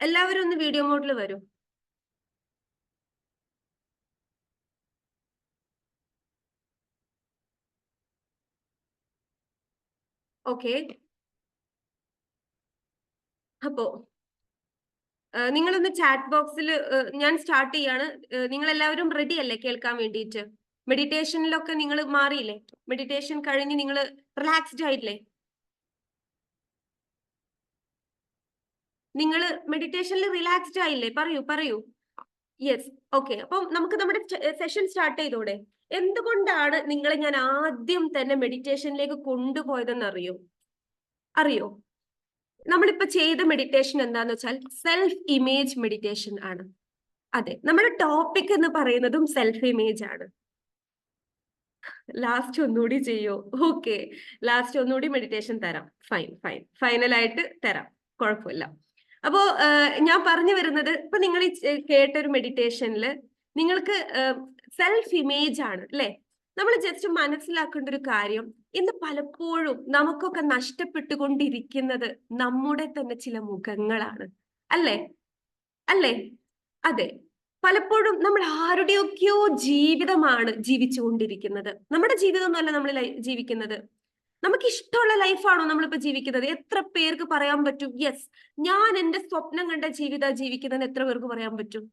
എല്ലാവരും ഒന്ന് വീഡിയോ മോഡിൽ വരും. ഓക്കെ. അപ്പോ നിങ്ങളൊന്ന് ചാറ്റ് ബോക്സിൽ ഞാൻ സ്റ്റാർട്ട് ചെയ്യാണ്. നിങ്ങൾ എല്ലാവരും റെഡി അല്ലേ കേൾക്കാൻ വേണ്ടിയിട്ട്? മെഡിറ്റേഷനിലൊക്കെ നിങ്ങൾ മാറിയില്ലേ? മെഡിറ്റേഷൻ കഴിഞ്ഞ് നിങ്ങൾ റിലാക്സ്ഡ് ആയില്ലേ? നിങ്ങൾ മെഡിറ്റേഷനിൽ റിലാക്സ്ഡ് ആയില്ലേ? പറയൂ പറയൂ. യെസ്. ഓക്കെ. അപ്പം നമുക്ക് നമ്മുടെ സെഷൻ സ്റ്റാർട്ട് ചെയ്തോടെ? എന്തുകൊണ്ടാണ് നിങ്ങളെ ഞാൻ ആദ്യം തന്നെ മെഡിറ്റേഷനിലേക്ക് കൊണ്ടുപോയതെന്ന് അറിയോ? അറിയോ? നമ്മളിപ്പോ ചെയ്ത മെഡിറ്റേഷൻ എന്താന്ന് വെച്ചാൽ സെൽഫ് ഇമേജ് മെഡിറ്റേഷൻ ആണ്. അതെ, നമ്മുടെ ടോപ്പിക് എന്ന് പറയുന്നതും സെൽഫ് ഇമേജ് ആണ്. ലാസ്റ്റ് ഒന്നുകൂടി ചെയ്യോ? ഓക്കെ, ലാസ്റ്റ് ഒന്നുകൂടി മെഡിറ്റേഷൻ തരാം. ഫൈൻ ഫൈൻ, ഫൈനലായിട്ട് തരാം, കുഴപ്പമില്ല. അപ്പോ ഞാൻ പറഞ്ഞു വരുന്നത്, ഇപ്പൊ നിങ്ങൾ കേട്ട ഒരു മെഡിറ്റേഷനിൽ നിങ്ങൾക്ക് സെൽഫ് ഇമേജ് ആണ് അല്ലെ? നമ്മൾ ജസ്റ്റ് മനസ്സിലാക്കേണ്ട ഒരു കാര്യം, ഇന്ന് പലപ്പോഴും നമുക്കൊക്കെ നഷ്ടപ്പെട്ടുകൊണ്ടിരിക്കുന്നത് നമ്മുടെ തന്നെ ചില മുഖങ്ങളാണ്. അല്ലേ? അല്ലേ? അതെ. പലപ്പോഴും നമ്മൾ ആരുടെയൊക്കെയോ ജീവിതമാണ് ജീവിച്ചുകൊണ്ടിരിക്കുന്നത്. നമ്മുടെ ജീവിതമൊന്നുമല്ല നമ്മൾ ജീവിക്കുന്നത്. നമുക്ക് ഇഷ്ടമുള്ള ലൈഫാണോ നമ്മളിപ്പോ ജീവിക്കുന്നത്? എത്ര പേർക്ക് പറയാൻ പറ്റും യെസ്, ഞാൻ എന്റെ സ്വപ്നം കണ്ട ജീവിതം ജീവിക്കുന്നത്? എത്ര പേർക്ക് പറയാൻ പറ്റും?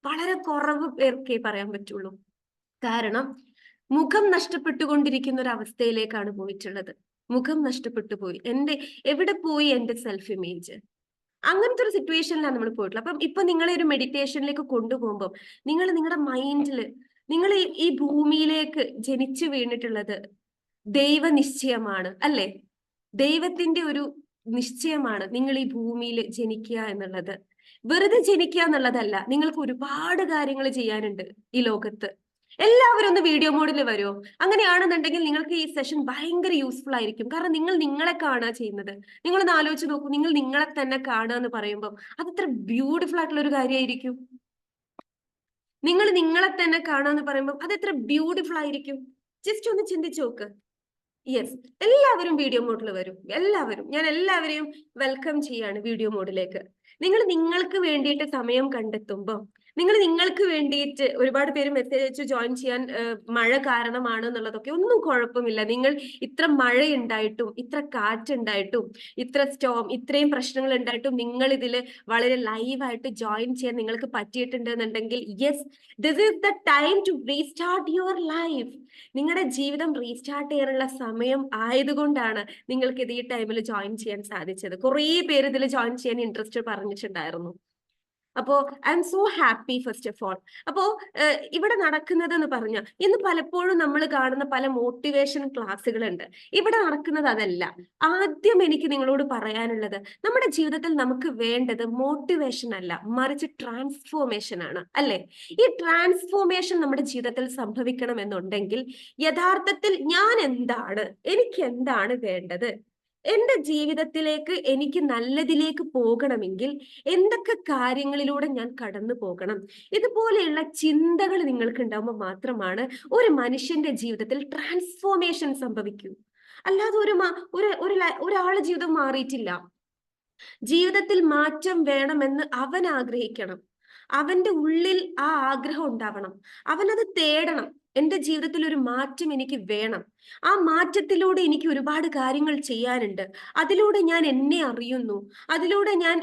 വളരെ കുറവ് പേർക്കേ പറയാൻ പറ്റുള്ളൂ. കാരണം മുഖം നഷ്ടപ്പെട്ടുകൊണ്ടിരിക്കുന്ന ഒരു അവസ്ഥയിലേക്കാണ് പോയിട്ടുള്ളത്. മുഖം നഷ്ടപ്പെട്ടു പോയി. എവിടെ പോയി എന്റെ സെൽഫ് ഇമേജ്? അങ്ങനത്തെ ഒരു സിറ്റുവേഷനിലാണ് നമ്മൾ പോയിട്ടുള്ളത്. അപ്പം ഇപ്പൊ നിങ്ങളെ ഒരു മെഡിറ്റേഷനിലേക്ക് കൊണ്ടുപോകുമ്പോൾ നിങ്ങളുടെ മൈൻഡില് നിങ്ങൾ ഈ ഭൂമിയിലേക്ക് ജനിച്ചു വീണിട്ടുള്ളത് ദൈവനിശ്ചയമാണ് അല്ലെ? ദൈവത്തിന്റെ ഒരു നിശ്ചയമാണ് നിങ്ങൾ ഈ ഭൂമിയിൽ ജനിക്കുക എന്നുള്ളത്. വെറുതെ ജനിക്കുക എന്നുള്ളതല്ല, നിങ്ങൾക്ക് ഒരുപാട് കാര്യങ്ങൾ ചെയ്യാനുണ്ട് ഈ ലോകത്ത്. എല്ലാവരും ഒന്ന് വീഡിയോ മോഡിൽ വരുമോ? അങ്ങനെയാണെന്നുണ്ടെങ്കിൽ നിങ്ങൾക്ക് ഈ സെഷൻ ഭയങ്കര യൂസ്ഫുൾ ആയിരിക്കും. കാരണം നിങ്ങൾ നിങ്ങളെ കാണുക ചെയ്യുന്നത്. നിങ്ങളൊന്ന് ആലോചിച്ച് നോക്കൂ, നിങ്ങൾ നിങ്ങളെ തന്നെ കാണുക എന്ന് പറയുമ്പോൾ അതത്ര ബ്യൂട്ടിഫുൾ ആയിട്ടുള്ള ഒരു കാര്യമായിരിക്കും. നിങ്ങൾ നിങ്ങളെ തന്നെ കാണുക എന്ന് പറയുമ്പോൾ അത് എത്ര ബ്യൂട്ടിഫുൾ ആയിരിക്കും. ജസ്റ്റ് ഒന്ന് ചിന്തിച്ചു നോക്ക്. യെസ്, എല്ലാവരും വീഡിയോ മോഡിൽ വരും. ഞാൻ എല്ലാവരെയും വെൽക്കം ചെയ്യാണ് വീഡിയോ മോഡിലേക്ക്. നിങ്ങൾ നിങ്ങൾക്ക് വേണ്ടിയിട്ട് സമയം കണ്ടെത്തുമ്പോൾ, നിങ്ങൾ നിങ്ങൾക്ക് വേണ്ടിയിട്ട് ഒരുപാട് പേര് മെസ്സേജ് അയച്ച് ജോയിൻ ചെയ്യാൻ മഴ കാരണമാണ് എന്നുള്ളതൊക്കെ ഒന്നും കുഴപ്പമില്ല. നിങ്ങൾ ഇത്ര മഴ ഉണ്ടായിട്ടും, ഇത്ര കാറ്റുണ്ടായിട്ടും, ഇത്ര സ്റ്റോം, ഇത്രയും പ്രശ്നങ്ങൾ ഉണ്ടായിട്ടും നിങ്ങൾ ഇതിൽ വളരെ ലൈവായിട്ട് ജോയിൻ ചെയ്യാൻ നിങ്ങൾക്ക് പറ്റിയിട്ടുണ്ട് എന്നുണ്ടെങ്കിൽ yes, this is the time to restart your life. നിങ്ങളുടെ ജീവിതം റീസ്റ്റാർട്ട് ചെയ്യാനുള്ള സമയം ആയതുകൊണ്ടാണ് നിങ്ങൾക്ക് ഇത് ഈ ടൈമിൽ ജോയിൻ ചെയ്യാൻ സാധിച്ചത്. കുറേ പേര് ഇതിൽ ജോയിൻ ചെയ്യാൻ ഇൻട്രസ്റ്റ് പറഞ്ഞിട്ടുണ്ടായിരുന്നു. അപ്പോ I M so happy first of all. അപ്പോ ഇവിടെ നടക്കുന്നത് എന്ന് പറഞ്ഞാൽ ഇന്ന് പലപ്പോഴും നമ്മൾ കാണുന്ന പല മോട്ടിവേഷൻ ക്ലാസ്സുകളുണ്ട്. ഇവിടെ നടക്കുന്നത് അതല്ല. ആദ്യം എനിക്ക് നിങ്ങളോട് പറയാനുള്ളത്, നമ്മുടെ ജീവിതത്തിൽ നമുക്ക് വേണ്ടത് മോട്ടിവേഷൻ അല്ല, മറിച്ച് ട്രാൻസ്ഫോർമേഷൻ ആണ് അല്ലെ? ഈ ട്രാൻസ്ഫോർമേഷൻ നമ്മുടെ ജീവിതത്തിൽ സംഭവിക്കണം എന്നുണ്ടെങ്കിൽ യഥാർത്ഥത്തിൽ ഞാൻ എന്താണ്, എനിക്ക് എന്താണ് വേണ്ടത്, എന്റെ ജീവിതത്തിലേക്ക് എനിക്ക് നല്ലതിലേക്ക് പോകണമെങ്കിൽ എന്തൊക്കെ കാര്യങ്ങളിലൂടെ ഞാൻ കടന്നു പോകണം, ഇതുപോലെയുള്ള ചിന്തകൾ നിങ്ങൾക്ക് ഉണ്ടാകുമ്പോൾ മാത്രമാണ് ഒരു മനുഷ്യന്റെ ജീവിതത്തിൽ ട്രാൻസ്ഫോർമേഷൻ സംഭവിക്കൂ. അല്ലാതെ ഒരാളെ ജീവിതം മാറിയിട്ടില്ല. ജീവിതത്തിൽ മാറ്റം വേണമെന്ന് അവൻ ആഗ്രഹിക്കണം. അവന്റെ ഉള്ളിൽ ആ ആഗ്രഹം ഉണ്ടാവണം. അവനത് തേടണം. എന്റെ ജീവിതത്തിൽ ഒരു മാറ്റം എനിക്ക് വേണം. ആ മാറ്റത്തിലൂടെ എനിക്ക് ഒരുപാട് കാര്യങ്ങൾ ചെയ്യാനുണ്ട്. അതിലൂടെ ഞാൻ എന്നെ അറിയുന്നു. അതിലൂടെ ഞാൻ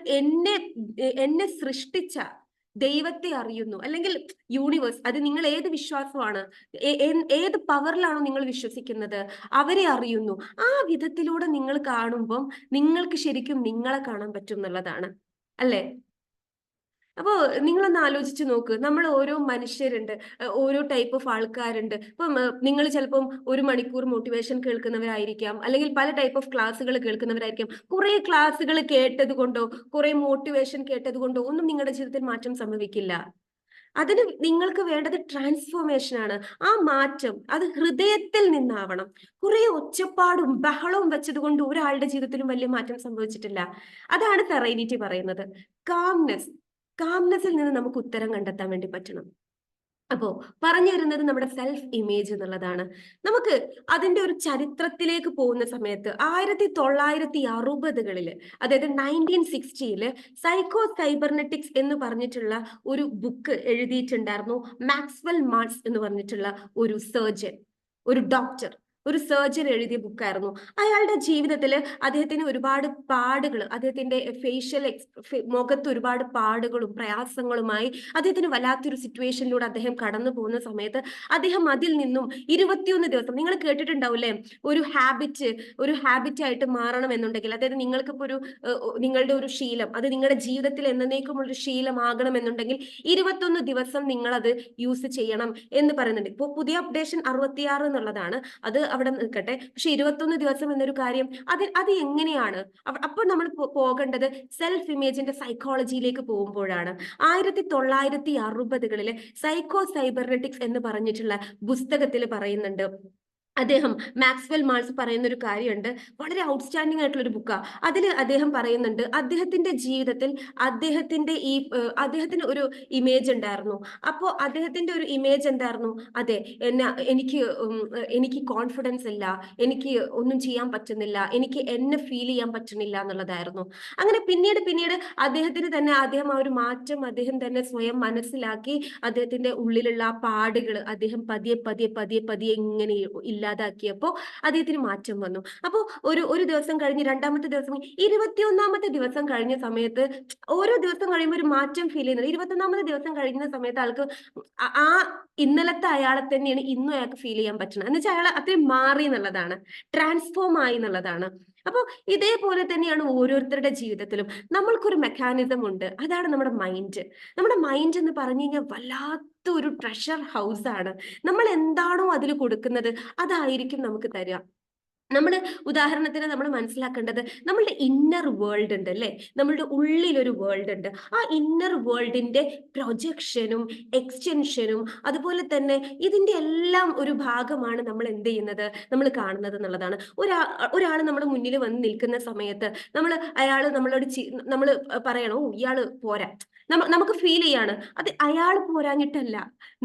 എന്നെ സൃഷ്ടിച്ച ദൈവത്തെ അറിയുന്നു, അല്ലെങ്കിൽ യൂണിവേഴ്സ്, അത് നിങ്ങൾ ഏത് വിശ്വാസമാണ്, ഏത് പവറിലാണോ നിങ്ങൾ വിശ്വസിക്കുന്നത്, അവരെ അറിയുന്നു. ആ വിധത്തിലൂടെ നിങ്ങൾ കാണുമ്പം നിങ്ങൾക്ക് ശരിക്കും നിങ്ങളെ കാണാൻ പറ്റും എന്നുള്ളതാണ് അല്ലേ? അപ്പോ നിങ്ങളൊന്ന് ആലോചിച്ച് നോക്ക്. നമ്മൾ ഓരോ മനുഷ്യരുണ്ട്, ഓരോ ടൈപ്പ് ഓഫ് ആൾക്കാരുണ്ട്. ഇപ്പം നിങ്ങൾ ചിലപ്പം 1 മണിക്കൂർ മോട്ടിവേഷൻ കേൾക്കുന്നവരായിരിക്കാം, അല്ലെങ്കിൽ പല ടൈപ്പ് ഓഫ് ക്ലാസ്സുകൾ കേൾക്കുന്നവരായിരിക്കാം. കുറെ ക്ലാസ്സുകൾ കേട്ടത് കൊണ്ടോ, കുറെ മോട്ടിവേഷൻ കേട്ടത് കൊണ്ടോ ഒന്നും നിങ്ങളുടെ ജീവിതത്തിൽ മാറ്റം സംഭവിക്കില്ല. അതിന് നിങ്ങൾക്ക് വേണ്ടത് ട്രാൻസ്ഫോർമേഷൻ ആണ്. ആ മാറ്റം അത് ഹൃദയത്തിൽ നിന്നാവണം. കുറെ ഒച്ചപ്പാടും ബഹളവും വെച്ചത് കൊണ്ട് ഒരാളുടെ ജീവിതത്തിലും വലിയ മാറ്റം സംഭവിച്ചിട്ടില്ല. അതാണ് സെറൈനിറ്റി പറയുന്നത്. കാംനെസ്. കാംനെസ്സിൽ നിന്ന് നമുക്ക് ഉത്തരം കണ്ടെത്താൻ വേണ്ടി പറ്റണം. അപ്പോ പറഞ്ഞു വരുന്നത് നമ്മുടെ സെൽഫ് ഇമേജ് എന്നുള്ളതാണ്. നമുക്ക് അതിന്റെ ഒരു ചരിത്രത്തിലേക്ക് പോകുന്ന സമയത്ത് 1960കളില്, അതായത് 1960ല് സൈക്കോ സൈബർനെറ്റിക്സ് എന്ന് പറഞ്ഞിട്ടുള്ള ഒരു ബുക്ക് എഴുതിയിട്ടുണ്ടായിരുന്നു മാക്സ്വെൽ മാൾട്സ് എന്ന് പറഞ്ഞിട്ടുള്ള ഒരു സർജൻ, ഒരു ഡോക്ടർ, ഒരു സർജൻ എഴുതിയ ബുക്കായിരുന്നു. അയാളുടെ ജീവിതത്തിൽ അദ്ദേഹത്തിന് ഒരുപാട് പാടുകൾ, അദ്ദേഹത്തിന്റെ മുഖത്ത് ഒരുപാട് പാടുകളും പ്രയാസങ്ങളുമായി അദ്ദേഹത്തിന് വല്ലാത്തൊരു സിറ്റുവേഷനിലൂടെ അദ്ദേഹം കടന്നു പോകുന്ന സമയത്ത് അദ്ദേഹം അതിൽ നിന്നും 21 ദിവസം, നിങ്ങൾ കേട്ടിട്ടുണ്ടാവില്ലേ, ഒരു ഹാബിറ്റ് ആയിട്ട് മാറണം എന്നുണ്ടെങ്കിൽ, അതായത് നിങ്ങൾക്കിപ്പോ നിങ്ങളുടെ ഒരു ശീലം അത് നിങ്ങളുടെ ജീവിതത്തിൽ എന്നേക്കുമുള്ള ഒരു ശീലമാകണം എന്നുണ്ടെങ്കിൽ 21 ദിവസം നിങ്ങൾ അത് യൂസ് ചെയ്യണം എന്ന് പറയുന്നുണ്ട്. ഇപ്പോൾ പുതിയ അപ്ഡേഷൻ 66 എന്നുള്ളതാണ്, അത് അവിടെ നിൽക്കട്ടെ. പക്ഷെ 21 ദിവസം എന്നൊരു കാര്യം അത് എങ്ങനെയാണ്? അപ്പോൾ നമ്മൾ പോകേണ്ടത് സെൽഫ് ഇമേജിന്റെ സൈക്കോളജിയിലേക്ക് പോകുമ്പോഴാണ്. 1960കളിലെ സൈക്കോ സൈബർനെറ്റിക്സ് എന്ന് പറഞ്ഞിട്ടുള്ള പുസ്തകത്തിൽ പറയുന്നുണ്ട്, അദ്ദേഹം മാക്സ്വെൽ മാൾസ് പറയുന്ന ഒരു കാര്യമുണ്ട്, വളരെ ഔട്ട്സ്റ്റാൻഡിംഗ് ആയിട്ടുള്ള ഒരു ബുക്കാണ്. അതിൽ അദ്ദേഹം പറയുന്നുണ്ട്, അദ്ദേഹത്തിന്റെ ജീവിതത്തിൽ അദ്ദേഹത്തിന് ഒരു ഇമേജ് ഉണ്ടായിരുന്നു. അപ്പോൾ അദ്ദേഹത്തിന്റെ ഒരു ഇമേജ് എന്തായിരുന്നു? അതെ, എനിക്ക് കോൺഫിഡൻസ് ഇല്ല, എനിക്ക് ഒന്നും ചെയ്യാൻ പറ്റുന്നില്ല, എനിക്ക് എന്നെ ഫീൽ ചെയ്യാൻ പറ്റുന്നില്ല എന്നുള്ളതായിരുന്നു. അങ്ങനെ പിന്നീട് അദ്ദേഹം ആ ഒരു മാറ്റം അദ്ദേഹം തന്നെ സ്വയം മനസ്സിലാക്കി അദ്ദേഹത്തിന്റെ ഉള്ളിലുള്ള ആ പാടുകൾ അദ്ദേഹം പതിയെ പതിയെ പതിയെ പതിയെ ഇങ്ങനെ ഇല്ലാതാക്കിയപ്പോൾ അദ്ദേഹത്തിന് മാറ്റം വന്നു. അപ്പോൾ ഒരു ദിവസം കഴിഞ്ഞ്, രണ്ടാമത്തെ ദിവസം, 21ാമത്തെ ദിവസം കഴിഞ്ഞ സമയത്ത്, ഓരോ ദിവസം കഴിയുമ്പോൾ ഒരു മാറ്റം ഫീൽ ചെയ്യുന്നത്. 21ാമത്തെ ദിവസം കഴിയുന്ന സമയത്ത് ആൾക്ക് ആ ഇന്നലത്തെ അയാളെ തന്നെയാണ് ഇന്നും അയാൾക്ക് ഫീൽ ചെയ്യാൻ പറ്റുന്നത്. എന്ന് വെച്ചാൽ അയാൾ അത്രയും മാറി എന്നുള്ളതാണ്, ട്രാൻസ്ഫോം ആയി എന്നുള്ളതാണ്. അപ്പോൾ ഇതേപോലെ തന്നെയാണ് ഓരോരുത്തരുടെ ജീവിതത്തിലും. നമ്മൾക്കൊരു മെക്കാനിസം ഉണ്ട്, അതാണ് നമ്മുടെ മൈൻഡ്. നമ്മുടെ മൈൻഡ് എന്ന് പറഞ്ഞു കഴിഞ്ഞാൽ വല്ലാത്ത ഒരു ട്രഷർ ഹൗസ് ആണ്. നമ്മൾ എന്താണോ അതിൽ കൊടുക്കുന്നത് അതായിരിക്കും നമുക്ക് തരിക. ഉദാഹരണത്തിന് നമ്മൾ മനസ്സിലാക്കേണ്ടത്, നമ്മളുടെ ഇന്നർ വേൾഡ് ഉണ്ട് അല്ലെ, നമ്മളുടെ ഉള്ളിലൊരു വേൾഡ് ഉണ്ട്. ആ ഇന്നർ വേൾഡിന്റെ പ്രൊജക്ഷനും എക്സ്റ്റൻഷനും അതുപോലെ തന്നെ ഇതിന്റെ എല്ലാം ഒരു ഭാഗമാണ് നമ്മൾ എന്ത് ചെയ്യുന്നത്, നമ്മൾ കാണുന്നത് എന്നുള്ളതാണ്. ഒരാൾ നമ്മുടെ മുന്നിൽ വന്ന് നിൽക്കുന്ന സമയത്ത് അയാൾ നമ്മളോട് നമ്മൾ പറയണോ ഇയാള് പോരാ, നമുക്ക് ഫീൽ ചെയ്യാണ് അത് അയാൾ പോരാഞ്ഞിട്ടല്ല,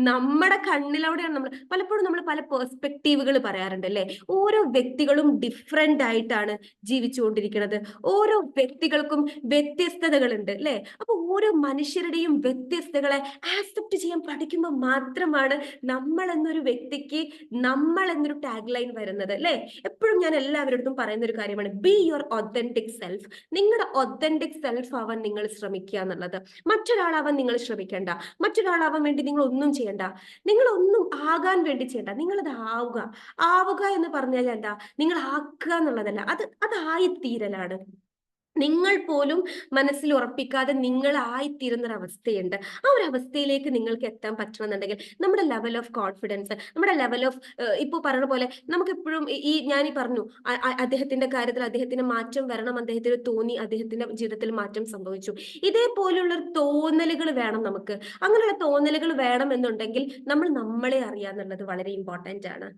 നമ്മുടെ കണ്ണിലൂടെയാണ്. പലപ്പോഴും പല പെർസ്പെക്റ്റീവുകൾ പറയാറുണ്ട് അല്ലെ. ഓരോ വ്യക്തികളും ഡിഫറെന്റ് ആയിട്ടാണ് ജീവിച്ചുകൊണ്ടിരിക്കുന്നത്. ഓരോ വ്യക്തികൾക്കും വ്യത്യസ്തതകളുണ്ട് അല്ലെ. അപ്പൊ ഓരോ മനുഷ്യരുടെയും വ്യത്യസ്തതകളെ ആക്സെപ്റ്റ് ചെയ്യാൻ പഠിക്കുമ്പോൾ മാത്രമാണ് നമ്മൾ എന്നൊരു വ്യക്തിക്ക് നമ്മൾ എന്നൊരു ടാഗ് ലൈൻ വരുന്നത് അല്ലെ. എപ്പോഴും ഞാൻ എല്ലാവരോടും പറയുന്ന ഒരു കാര്യമാണ്, ബി യുവർ ഒതന്റിക് സെൽഫ്. നിങ്ങളുടെ ഒതന്റിക് സെൽഫ് ആവാൻ നിങ്ങൾ ശ്രമിക്കുക എന്നുള്ളത്. മറ്റൊരാളാവാൻ നിങ്ങൾ ശ്രമിക്കേണ്ട, മറ്റൊരാളാവാൻ വേണ്ടി നിങ്ങൾ ഒന്നും ചെയ്യണ്ട, നിങ്ങൾ ഒന്നും ആകാൻ വേണ്ടി ചെയ്യണ്ട, നിങ്ങളത് ആവുക എന്ന് പറഞ്ഞാൽ എന്താ, നിങ്ങൾ ആക്കുക എന്നുള്ളതല്ല, അതായിത്തീരലാണ്. നിങ്ങൾ പോലും മനസ്സിൽ ഉറപ്പിക്കാതെ നിങ്ങളായിത്തീരുന്നൊരവസ്ഥയുണ്ട്. ആ ഒരു അവസ്ഥയിലേക്ക് നിങ്ങൾക്ക് എത്താൻ പറ്റണമെന്നുണ്ടെങ്കിൽ നമ്മുടെ ലെവൽ ഓഫ് കോൺഫിഡൻസ്, നമ്മുടെ ലെവൽ ഓഫ്, ഇപ്പോൾ പറയുന്ന പോലെ നമുക്ക് എപ്പോഴും ഞാനീ പറഞ്ഞു അദ്ദേഹത്തിന്റെ കാര്യത്തിൽ അദ്ദേഹത്തിന് മാറ്റം വരണം, അദ്ദേഹത്തിന് തോന്നി, അദ്ദേഹത്തിന്റെ ജീവിതത്തിൽ മാറ്റം സംഭവിച്ചു. ഇതേപോലെയുള്ള തോന്നലുകൾ വേണം നമുക്ക്. അങ്ങനെയുള്ള തോന്നലുകൾ വേണം എന്നുണ്ടെങ്കിൽ നമ്മൾ നമ്മളെ അറിയാന്നുള്ളത് വളരെ ഇമ്പോർട്ടന്റ് ആണ്.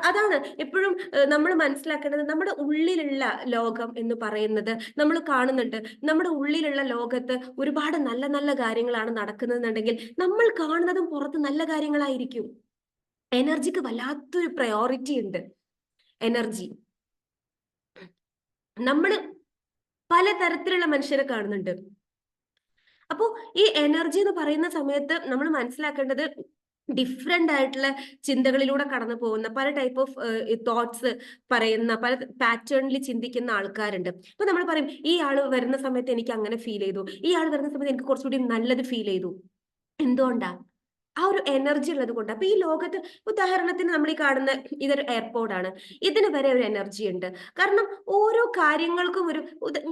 അതാണ് എപ്പോഴും നമ്മൾ മനസ്സിലാക്കേണ്ടത്. നമ്മുടെ ഉള്ളിലുള്ള ലോകം എന്ന് പറയുന്നത് നമ്മൾ കാണുന്നുണ്ട്. നമ്മുടെ ഉള്ളിലുള്ള ലോകത്ത് ഒരുപാട് നല്ല നല്ല കാര്യങ്ങളാണ് നടക്കുന്നതെന്നുണ്ടെങ്കിൽ നമ്മൾ കാണുന്നതും പുറത്ത് നല്ല കാര്യങ്ങളായിരിക്കും. എനർജിക്ക് വല്ലാത്തൊരു പ്രയോറിറ്റി ഉണ്ട്. എനർജി, നമ്മൾ പലതരത്തിലുള്ള മനുഷ്യരെ കാണുന്നുണ്ട്. അപ്പോ ഈ എനർജി എന്ന് പറയുന്ന സമയത്ത് നമ്മൾ മനസ്സിലാക്കേണ്ടത്, ഡിഫറെന്റ് ആയിട്ടുള്ള ചിന്തകളിലൂടെ കടന്നു പോകുന്ന പല ടൈപ്പ് ഓഫ് തോട്ട്സ് പറയുന്ന, പല പാറ്റേണിൽ ചിന്തിക്കുന്ന ആൾക്കാരുണ്ട്. ഇപ്പൊ നമ്മൾ പറയും, ഈ ആള് വരുന്ന സമയത്ത് എനിക്ക് അങ്ങനെ ഫീൽ ചെയ്തു, ഈ ആൾ വരുന്ന സമയത്ത് എനിക്ക് കുറച്ചുകൂടി നല്ലത് ഫീൽ ചെയ്തു. എന്തുകൊണ്ടാ? ആ ഒരു എനർജി ഉള്ളത് കൊണ്ട്. അപ്പൊ ഈ ലോകത്ത്, ഉദാഹരണത്തിന് നമ്മൾ ഈ കാണുന്ന ഇതൊരു എയർപോർട്ടാണ്, ഇതിന് വരെ ഒരു എനർജി ഉണ്ട്. കാരണം ഓരോ കാര്യങ്ങൾക്കും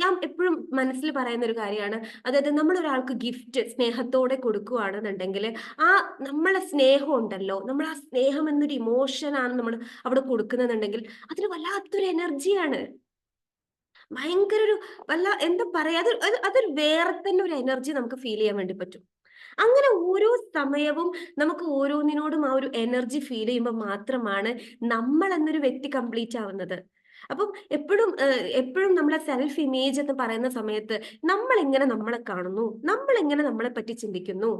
ഞാൻ എപ്പോഴും മനസ്സിൽ പറയുന്ന ഒരു കാര്യമാണ്, അതായത് നമ്മൾ ഒരാൾക്ക് ഗിഫ്റ്റ് സ്നേഹത്തോടെ കൊടുക്കുകയാണെന്നുണ്ടെങ്കിൽ ആ നമ്മളെ സ്നേഹം ഉണ്ടല്ലോ, നമ്മൾ ആ സ്നേഹം എന്നൊരു ഇമോഷനാണ് നമ്മൾ അവിടെ കൊടുക്കുന്നുണ്ടെങ്കിൽ അതിന് വല്ലാത്തൊരു എനർജിയാണ്. ഭയങ്കര എന്താ പറയാ, അതൊരു വേറെ തന്നെ ഒരു എനർജി നമുക്ക് ഫീൽ ചെയ്യാൻ വേണ്ടി പറ്റും. അങ്ങനെ ഓരോ സമയവും നമുക്ക് ഓരോന്നിനോടും ആ ഒരു എനർജി ഫീൽ ചെയ്യുമ്പോൾ മാത്രമാണ് നമ്മൾ എന്നൊരു വ്യക്തി കംപ്ലീറ്റ് ആവുന്നത്. അപ്പം എപ്പോഴും നമ്മളെ സെൽഫ് ഇമേജ് എന്ന് പറയുന്ന സമയത്ത് നമ്മൾ എങ്ങനെ നമ്മളെ കാണുന്നു, നമ്മൾ എങ്ങനെ നമ്മളെ പറ്റി ചിന്തിക്കുന്നു,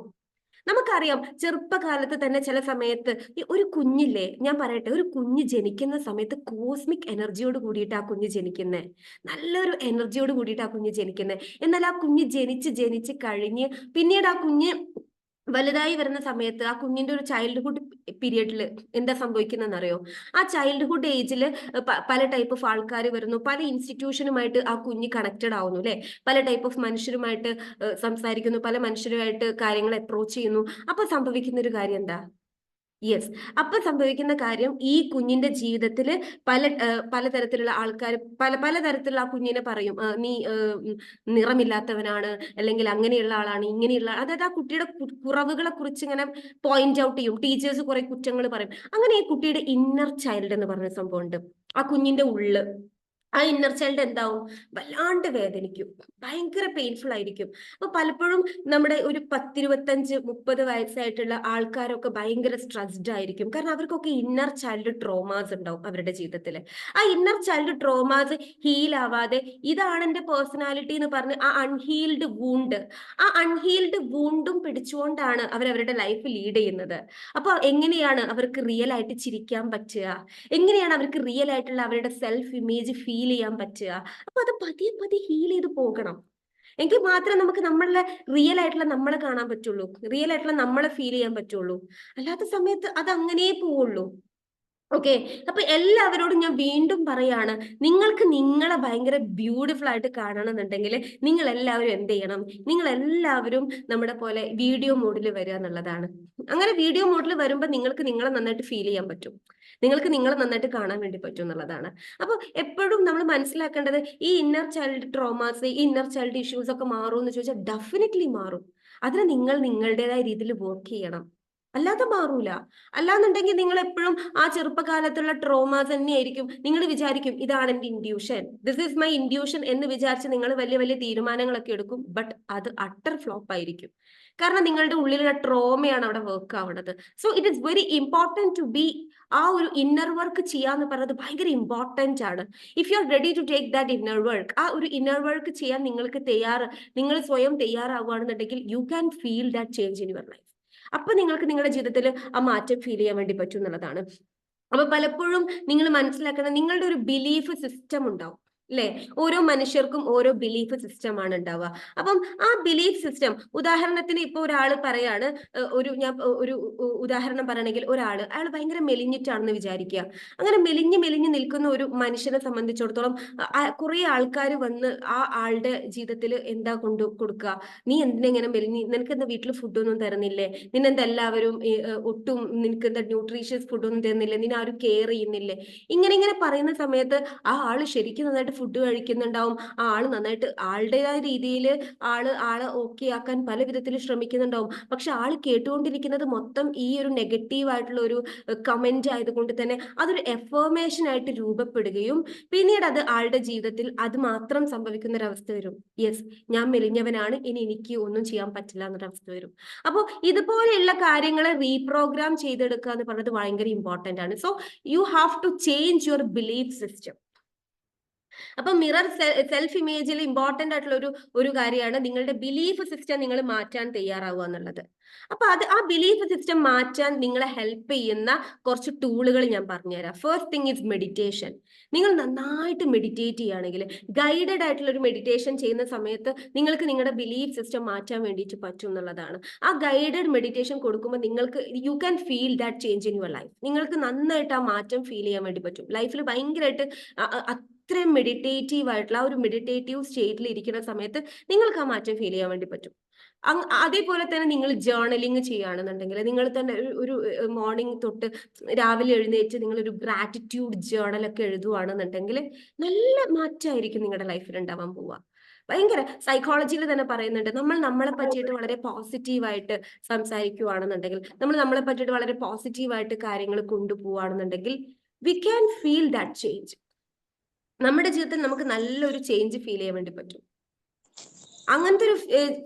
നമുക്കറിയാം ചെറുപ്പകാലത്ത് തന്നെ ചില സമയത്ത് ഈ ഒരു കുഞ്ഞില്ലേ, ഞാൻ പറയട്ടെ, ഒരു കുഞ്ഞ് ജനിക്കുന്ന സമയത്ത് കോസ്മിക് എനർജിയോട് കൂടിയിട്ട് ആ കുഞ്ഞ് ജനിക്കുന്നേ, നല്ലൊരു എനർജിയോട് കൂടിയിട്ട് ആ കുഞ്ഞ് ജനിക്കുന്നേ. എന്നാൽ ആ കുഞ്ഞ് ജനിച്ച് കഴിഞ്ഞ് പിന്നീട് ആ കുഞ്ഞ് വലുതായി വരുന്ന സമയത്ത് ആ കുഞ്ഞിന്റെ ഒരു ചൈൽഡ്ഹുഡ് പീരിയഡിൽ എന്താ സംഭവിക്കുന്നതെന്ന് അറിയോ? ആ ചൈൽഡ്ഹുഡ് ഏജിൽ പല ടൈപ്പ് ഓഫ് ആൾക്കാർ വരുന്നു, പല ഇൻസ്റ്റിറ്റ്യൂഷനുമായിട്ട് ആ കുഞ്ഞ് കണക്റ്റഡ് ആവുന്നു അല്ലെ, പല ടൈപ്പ് ഓഫ് മനുഷ്യരുമായിട്ട് സംസാരിക്കുന്നു, പല മനുഷ്യരുമായിട്ട് കാര്യങ്ങൾ അപ്രോച്ച് ചെയ്യുന്നു. അപ്പൊ സംഭവിക്കുന്ന ഒരു കാര്യം എന്താ? യെസ്, അപ്പൊ സംഭവിക്കുന്ന കാര്യം ഈ കുഞ്ഞിന്റെ ജീവിതത്തിൽ പലതരത്തിലുള്ള ആൾക്കാർ പലതരത്തിലുള്ള ആ കുഞ്ഞിനെ പറയും, നീ നിറമില്ലാത്തവനാണ്, അല്ലെങ്കിൽ അങ്ങനെയുള്ള ആളാണ്, ഇങ്ങനെയുള്ള, അതായത് ആ കുട്ടിയുടെ കുറവുകളെ കുറിച്ച് ഇങ്ങനെ പോയിന്റ് ഔട്ട് ചെയ്യും. ടീച്ചേഴ്സ് കുറെ കുറ്റങ്ങൾ പറയും. അങ്ങനെ ഈ കുട്ടിയുടെ ഇന്നർ ചൈൽഡ് എന്ന് പറഞ്ഞ സംഭവം ഉണ്ട്, ആ കുഞ്ഞിന്റെ ഉള്ള്. ആ ഇന്നർ ചൈൽഡ് എന്താവും? വല്ലാണ്ട് വേദനിക്കും, ഭയങ്കര പെയിൻഫുൾ ആയിരിക്കും. അപ്പൊ പലപ്പോഴും നമ്മുടെ ഒരു 10, 25, 30 വയസ്സായിട്ടുള്ള ആൾക്കാരൊക്കെ ഭയങ്കര സ്ട്രെസ്ഡ് ആയിരിക്കും. കാരണം അവർക്കൊക്കെ ഇന്നർ ചൈൽഡ് ട്രോമാസ് ഉണ്ടാവും അവരുടെ ജീവിതത്തിൽ. ആ ഇന്നർ ചൈൽഡ് ട്രോമാസ് ഹീൽ ആവാതെ ഇതാണ് എന്റെ പേഴ്സണാലിറ്റി എന്ന് പറഞ്ഞ് ആ അൺഹീൽഡ് വൂണ്ടും പിടിച്ചുകൊണ്ടാണ് അവരവരുടെ ലൈഫ് ലീഡ് ചെയ്യുന്നത്. അപ്പൊ എങ്ങനെയാണ് അവർക്ക് റിയൽ ആയിട്ട് ചിരിക്കാൻ പറ്റുക? എങ്ങനെയാണ് അവർക്ക് റിയൽ ആയിട്ടുള്ള അവരുടെ സെൽഫ് ഇമേജ് ഫീൽ ചെയ്യാൻ പറ്റുക? അപ്പൊ അത് പതിയെ പതിയെ ഹീൽ ചെയ്ത് പോകണം. എങ്കിൽ മാത്രമേ നമുക്ക് നമ്മളുടെ റിയൽ ആയിട്ടുള്ള നമ്മളെ കാണാൻ പറ്റുള്ളൂ, റിയൽ ആയിട്ടുള്ള നമ്മളെ ഫീൽ ചെയ്യാൻ പറ്റുള്ളൂ. അല്ലാത്ത സമയത്ത് അത് അങ്ങനെ പോവുള്ളൂ. ഓക്കെ, അപ്പൊ എല്ലാവരോടും ഞാൻ വീണ്ടും പറയാണ്, നിങ്ങൾക്ക് നിങ്ങളെ ഭയങ്കര ബ്യൂട്ടിഫുൾ ആയിട്ട് കാണണമെന്നുണ്ടെങ്കിൽ നിങ്ങൾ എല്ലാവരും എന്ത് ചെയ്യണം? നിങ്ങൾ എല്ലാവരും നമ്മുടെ പോലെ വീഡിയോ മോഡിൽ വരിക എന്നുള്ളതാണ്. അങ്ങനെ വീഡിയോ മോഡിൽ വരുമ്പോൾ നിങ്ങൾക്ക് നിങ്ങളെ നന്നായിട്ട് ഫീൽ ചെയ്യാൻ പറ്റും, നിങ്ങൾക്ക് നിങ്ങളെ നന്നായിട്ട് കാണാൻ വേണ്ടി പറ്റും എന്നുള്ളതാണ്. അപ്പൊ എപ്പോഴും നമ്മൾ മനസ്സിലാക്കേണ്ടത്, ഈ ഇന്നർ ചൈൽഡ് ട്രോമാസ്, ഈ ഇന്നർ ചൈൽഡ് ഇഷ്യൂസ് ഒക്കെ മാറും എന്ന് ചോദിച്ചാൽ ഡെഫിനറ്റ്ലി മാറും. അതിന് നിങ്ങൾ നിങ്ങളുടേതായ രീതിയിൽ വർക്ക് ചെയ്യണം, അല്ലാതെ മാറൂല. അല്ലാന്നുണ്ടെങ്കിൽ നിങ്ങൾ എപ്പോഴും ആ ചെറുപ്പകാലത്തുള്ള ട്രോമാസ് തന്നെയായിരിക്കും. നിങ്ങൾ വിചാരിക്കും ഇതാണ് എന്റെ intuition, this is my intuition എന്ന് വിചാരിച്ച് നിങ്ങൾ വലിയ വലിയ തീരുമാനങ്ങളൊക്കെ എടുക്കും. ബട്ട് അത് അട്ടർ ഫ്ലോപ്പ് ആയിരിക്കും. കാരണം നിങ്ങളുടെ ഉള്ളിലുള്ള ട്രോമയാണ് അവിടെ വർക്ക് ആവുന്നത്. So it is very important to be, ആ ഒരു ഇന്നർ വർക്ക് ചെയ്യാന്ന് പറയുന്നത് ഭയങ്കര ഇമ്പോർട്ടൻ്റ് ആണ്. If you are ready to take that inner work, ആ ഒരു ഇന്നർ വർക്ക് ചെയ്യാൻ നിങ്ങൾ സ്വയം തയ്യാറാവുകയാണെന്നുണ്ടെങ്കിൽ you can feel that change in your life. അപ്പൊ നിങ്ങൾക്ക് നിങ്ങളുടെ ജീവിതത്തിൽ ആ മാറ്റം ഫീൽ ചെയ്യാൻ വേണ്ടി പറ്റും എന്നുള്ളതാണ്. അപ്പൊ പലപ്പോഴും നിങ്ങൾ മനസ്സിലാക്കണം, നിങ്ങളുടെ ഒരു ബിലീഫ് സിസ്റ്റം ഉണ്ടാവും അല്ലെ? ഓരോ മനുഷ്യർക്കും ഓരോ ബിലീഫ് സിസ്റ്റം ആണ് ഉണ്ടാവുക. അപ്പം ആ ബിലീഫ് സിസ്റ്റം, ഉദാഹരണത്തിന് ഇപ്പൊ ഒരാൾ പറയാണ്, ഞാൻ ഒരു ഉദാഹരണം പറയണമെങ്കിൽ, അയാൾ ഭയങ്കര മെലിഞ്ഞിട്ടാണെന്ന് വിചാരിക്കുക. അങ്ങനെ മെലിഞ്ഞ് നിൽക്കുന്ന ഒരു മനുഷ്യനെ സംബന്ധിച്ചിടത്തോളം കുറെ ആൾക്കാർ വന്ന് ആ ആളുടെ ജീവിതത്തിൽ എന്താ കൊടുക്കുക? നീ എന്തിനെങ്ങനെ മെലിഞ്ഞ്, നിനക്ക് എന്താ വീട്ടിൽ ഫുഡൊന്നും തരുന്നില്ലേ? നിന്നെന്താ എല്ലാവരും ഒട്ടും നിനക്ക് എന്താ ന്യൂട്രീഷ്യസ് ഫുഡൊന്നും തരുന്നില്ലേ? നിന്നെ ആരും കെയർ ചെയ്യുന്നില്ലേ? ഇങ്ങനെ പറയുന്ന സമയത്ത് ആ ആള് ശരിക്കും നന്നായിട്ട് ഫുഡ് കഴിക്കുന്നുണ്ടാവും, ആ ആള് നന്നായിട്ട് ആളുടേതായ രീതിയിൽ ആളെ ഓക്കെ ആക്കാൻ പല വിധത്തിൽ ശ്രമിക്കുന്നുണ്ടാവും. പക്ഷെ ആള് കേട്ടുകൊണ്ടിരിക്കുന്നത് മൊത്തം ഈ ഒരു നെഗറ്റീവ് ആയിട്ടുള്ള ഒരു കമന്റ് ആയതുകൊണ്ട് തന്നെ അതൊരു എഫർമേഷൻ ആയിട്ട് രൂപപ്പെടുകയും പിന്നീട് അത് ആളുടെ ജീവിതത്തിൽ അത് മാത്രം സംഭവിക്കുന്ന ഒരവസ്ഥ വരും. യെസ്, ഞാൻ മെലിഞ്ഞവനാണ്, ഇനി എനിക്ക് ഒന്നും ചെയ്യാൻ പറ്റില്ല എന്നൊരവസ്ഥ വരും. അപ്പോൾ ഇതുപോലെയുള്ള കാര്യങ്ങളെ റീപ്രോഗ്രാം ചെയ്തെടുക്കുക എന്ന് പറയുന്നത് ഭയങ്കര ഇമ്പോർട്ടന്റ് ആണ്. So you have to change your belief system. അപ്പൊ മിറർ സെൽഫ് ഇമേജിൽ ഇമ്പോർട്ടന്റ് ആയിട്ടുള്ള ഒരു കാര്യമാണ് നിങ്ങളുടെ ബിലീഫ് സിസ്റ്റം നിങ്ങൾ മാറ്റാൻ തയ്യാറാവുക എന്നുള്ളത്. അപ്പൊ ആ ബിലീഫ് സിസ്റ്റം മാറ്റാൻ നിങ്ങളെ ഹെൽപ്പ് ചെയ്യുന്ന കുറച്ച് ടൂളുകൾ ഞാൻ പറഞ്ഞുതരാം. First thing is meditation. നിങ്ങൾ നന്നായിട്ട് മെഡിറ്റേറ്റ് ചെയ്യുകയാണെങ്കിൽ, ഗൈഡഡ് ആയിട്ടുള്ള ഒരു മെഡിറ്റേഷൻ ചെയ്യുന്ന സമയത്ത് നിങ്ങൾക്ക് നിങ്ങളുടെ ബിലീഫ് സിസ്റ്റം മാറ്റാൻ വേണ്ടിയിട്ട് പറ്റും എന്നുള്ളതാണ്. ആ ഗൈഡഡ് മെഡിറ്റേഷൻ കൊടുക്കുമ്പോൾ നിങ്ങൾക്ക് U can feel that change in your life. നിങ്ങൾക്ക് നന്നായിട്ട് ആ മാറ്റം ഫീൽ ചെയ്യാൻ വേണ്ടി പറ്റും. ലൈഫിൽ ഭയങ്കരമായിട്ട് അത്രയും മെഡിറ്റേറ്റീവ് ആയിട്ടുള്ള ആ ഒരു മെഡിറ്റേറ്റീവ് സ്റ്റേറ്റിൽ ഇരിക്കുന്ന സമയത്ത് നിങ്ങൾക്ക് ആ മാറ്റം ഫീൽ ചെയ്യാൻ വേണ്ടി പറ്റും. അതേപോലെ തന്നെ നിങ്ങൾ ജേർണലിങ് ചെയ്യുകയാണെന്നുണ്ടെങ്കിൽ, നിങ്ങൾ തന്നെ ഒരു മോർണിംഗ് തൊട്ട് രാവിലെ എഴുന്നേറ്റ് നിങ്ങൾ ഒരു ഗ്രാറ്റിറ്റ്യൂഡ് ജേർണലൊക്കെ എഴുതുകയാണെന്നുണ്ടെങ്കിൽ നല്ല മാറ്റമായിരിക്കും നിങ്ങളുടെ ലൈഫിൽ ഉണ്ടാവാൻ പോവുക. ഭയങ്കര സൈക്കോളജിയിൽ തന്നെ പറയുന്നുണ്ട്, നമ്മൾ നമ്മളെ പറ്റിയിട്ട് വളരെ പോസിറ്റീവായിട്ട് സംസാരിക്കുകയാണെന്നുണ്ടെങ്കിൽ, നമ്മൾ നമ്മളെ പറ്റിയിട്ട് വളരെ പോസിറ്റീവായിട്ട് കാര്യങ്ങൾ കൊണ്ടുപോവുകയാണെന്നുണ്ടെങ്കിൽ we can feel that change. നമ്മുടെ ജീവിതത്തിൽ നമുക്ക് നല്ലൊരു ചേഞ്ച് ഫീൽ ചെയ്യാൻ വേണ്ടി പറ്റും. അങ്ങനത്തെ ഒരു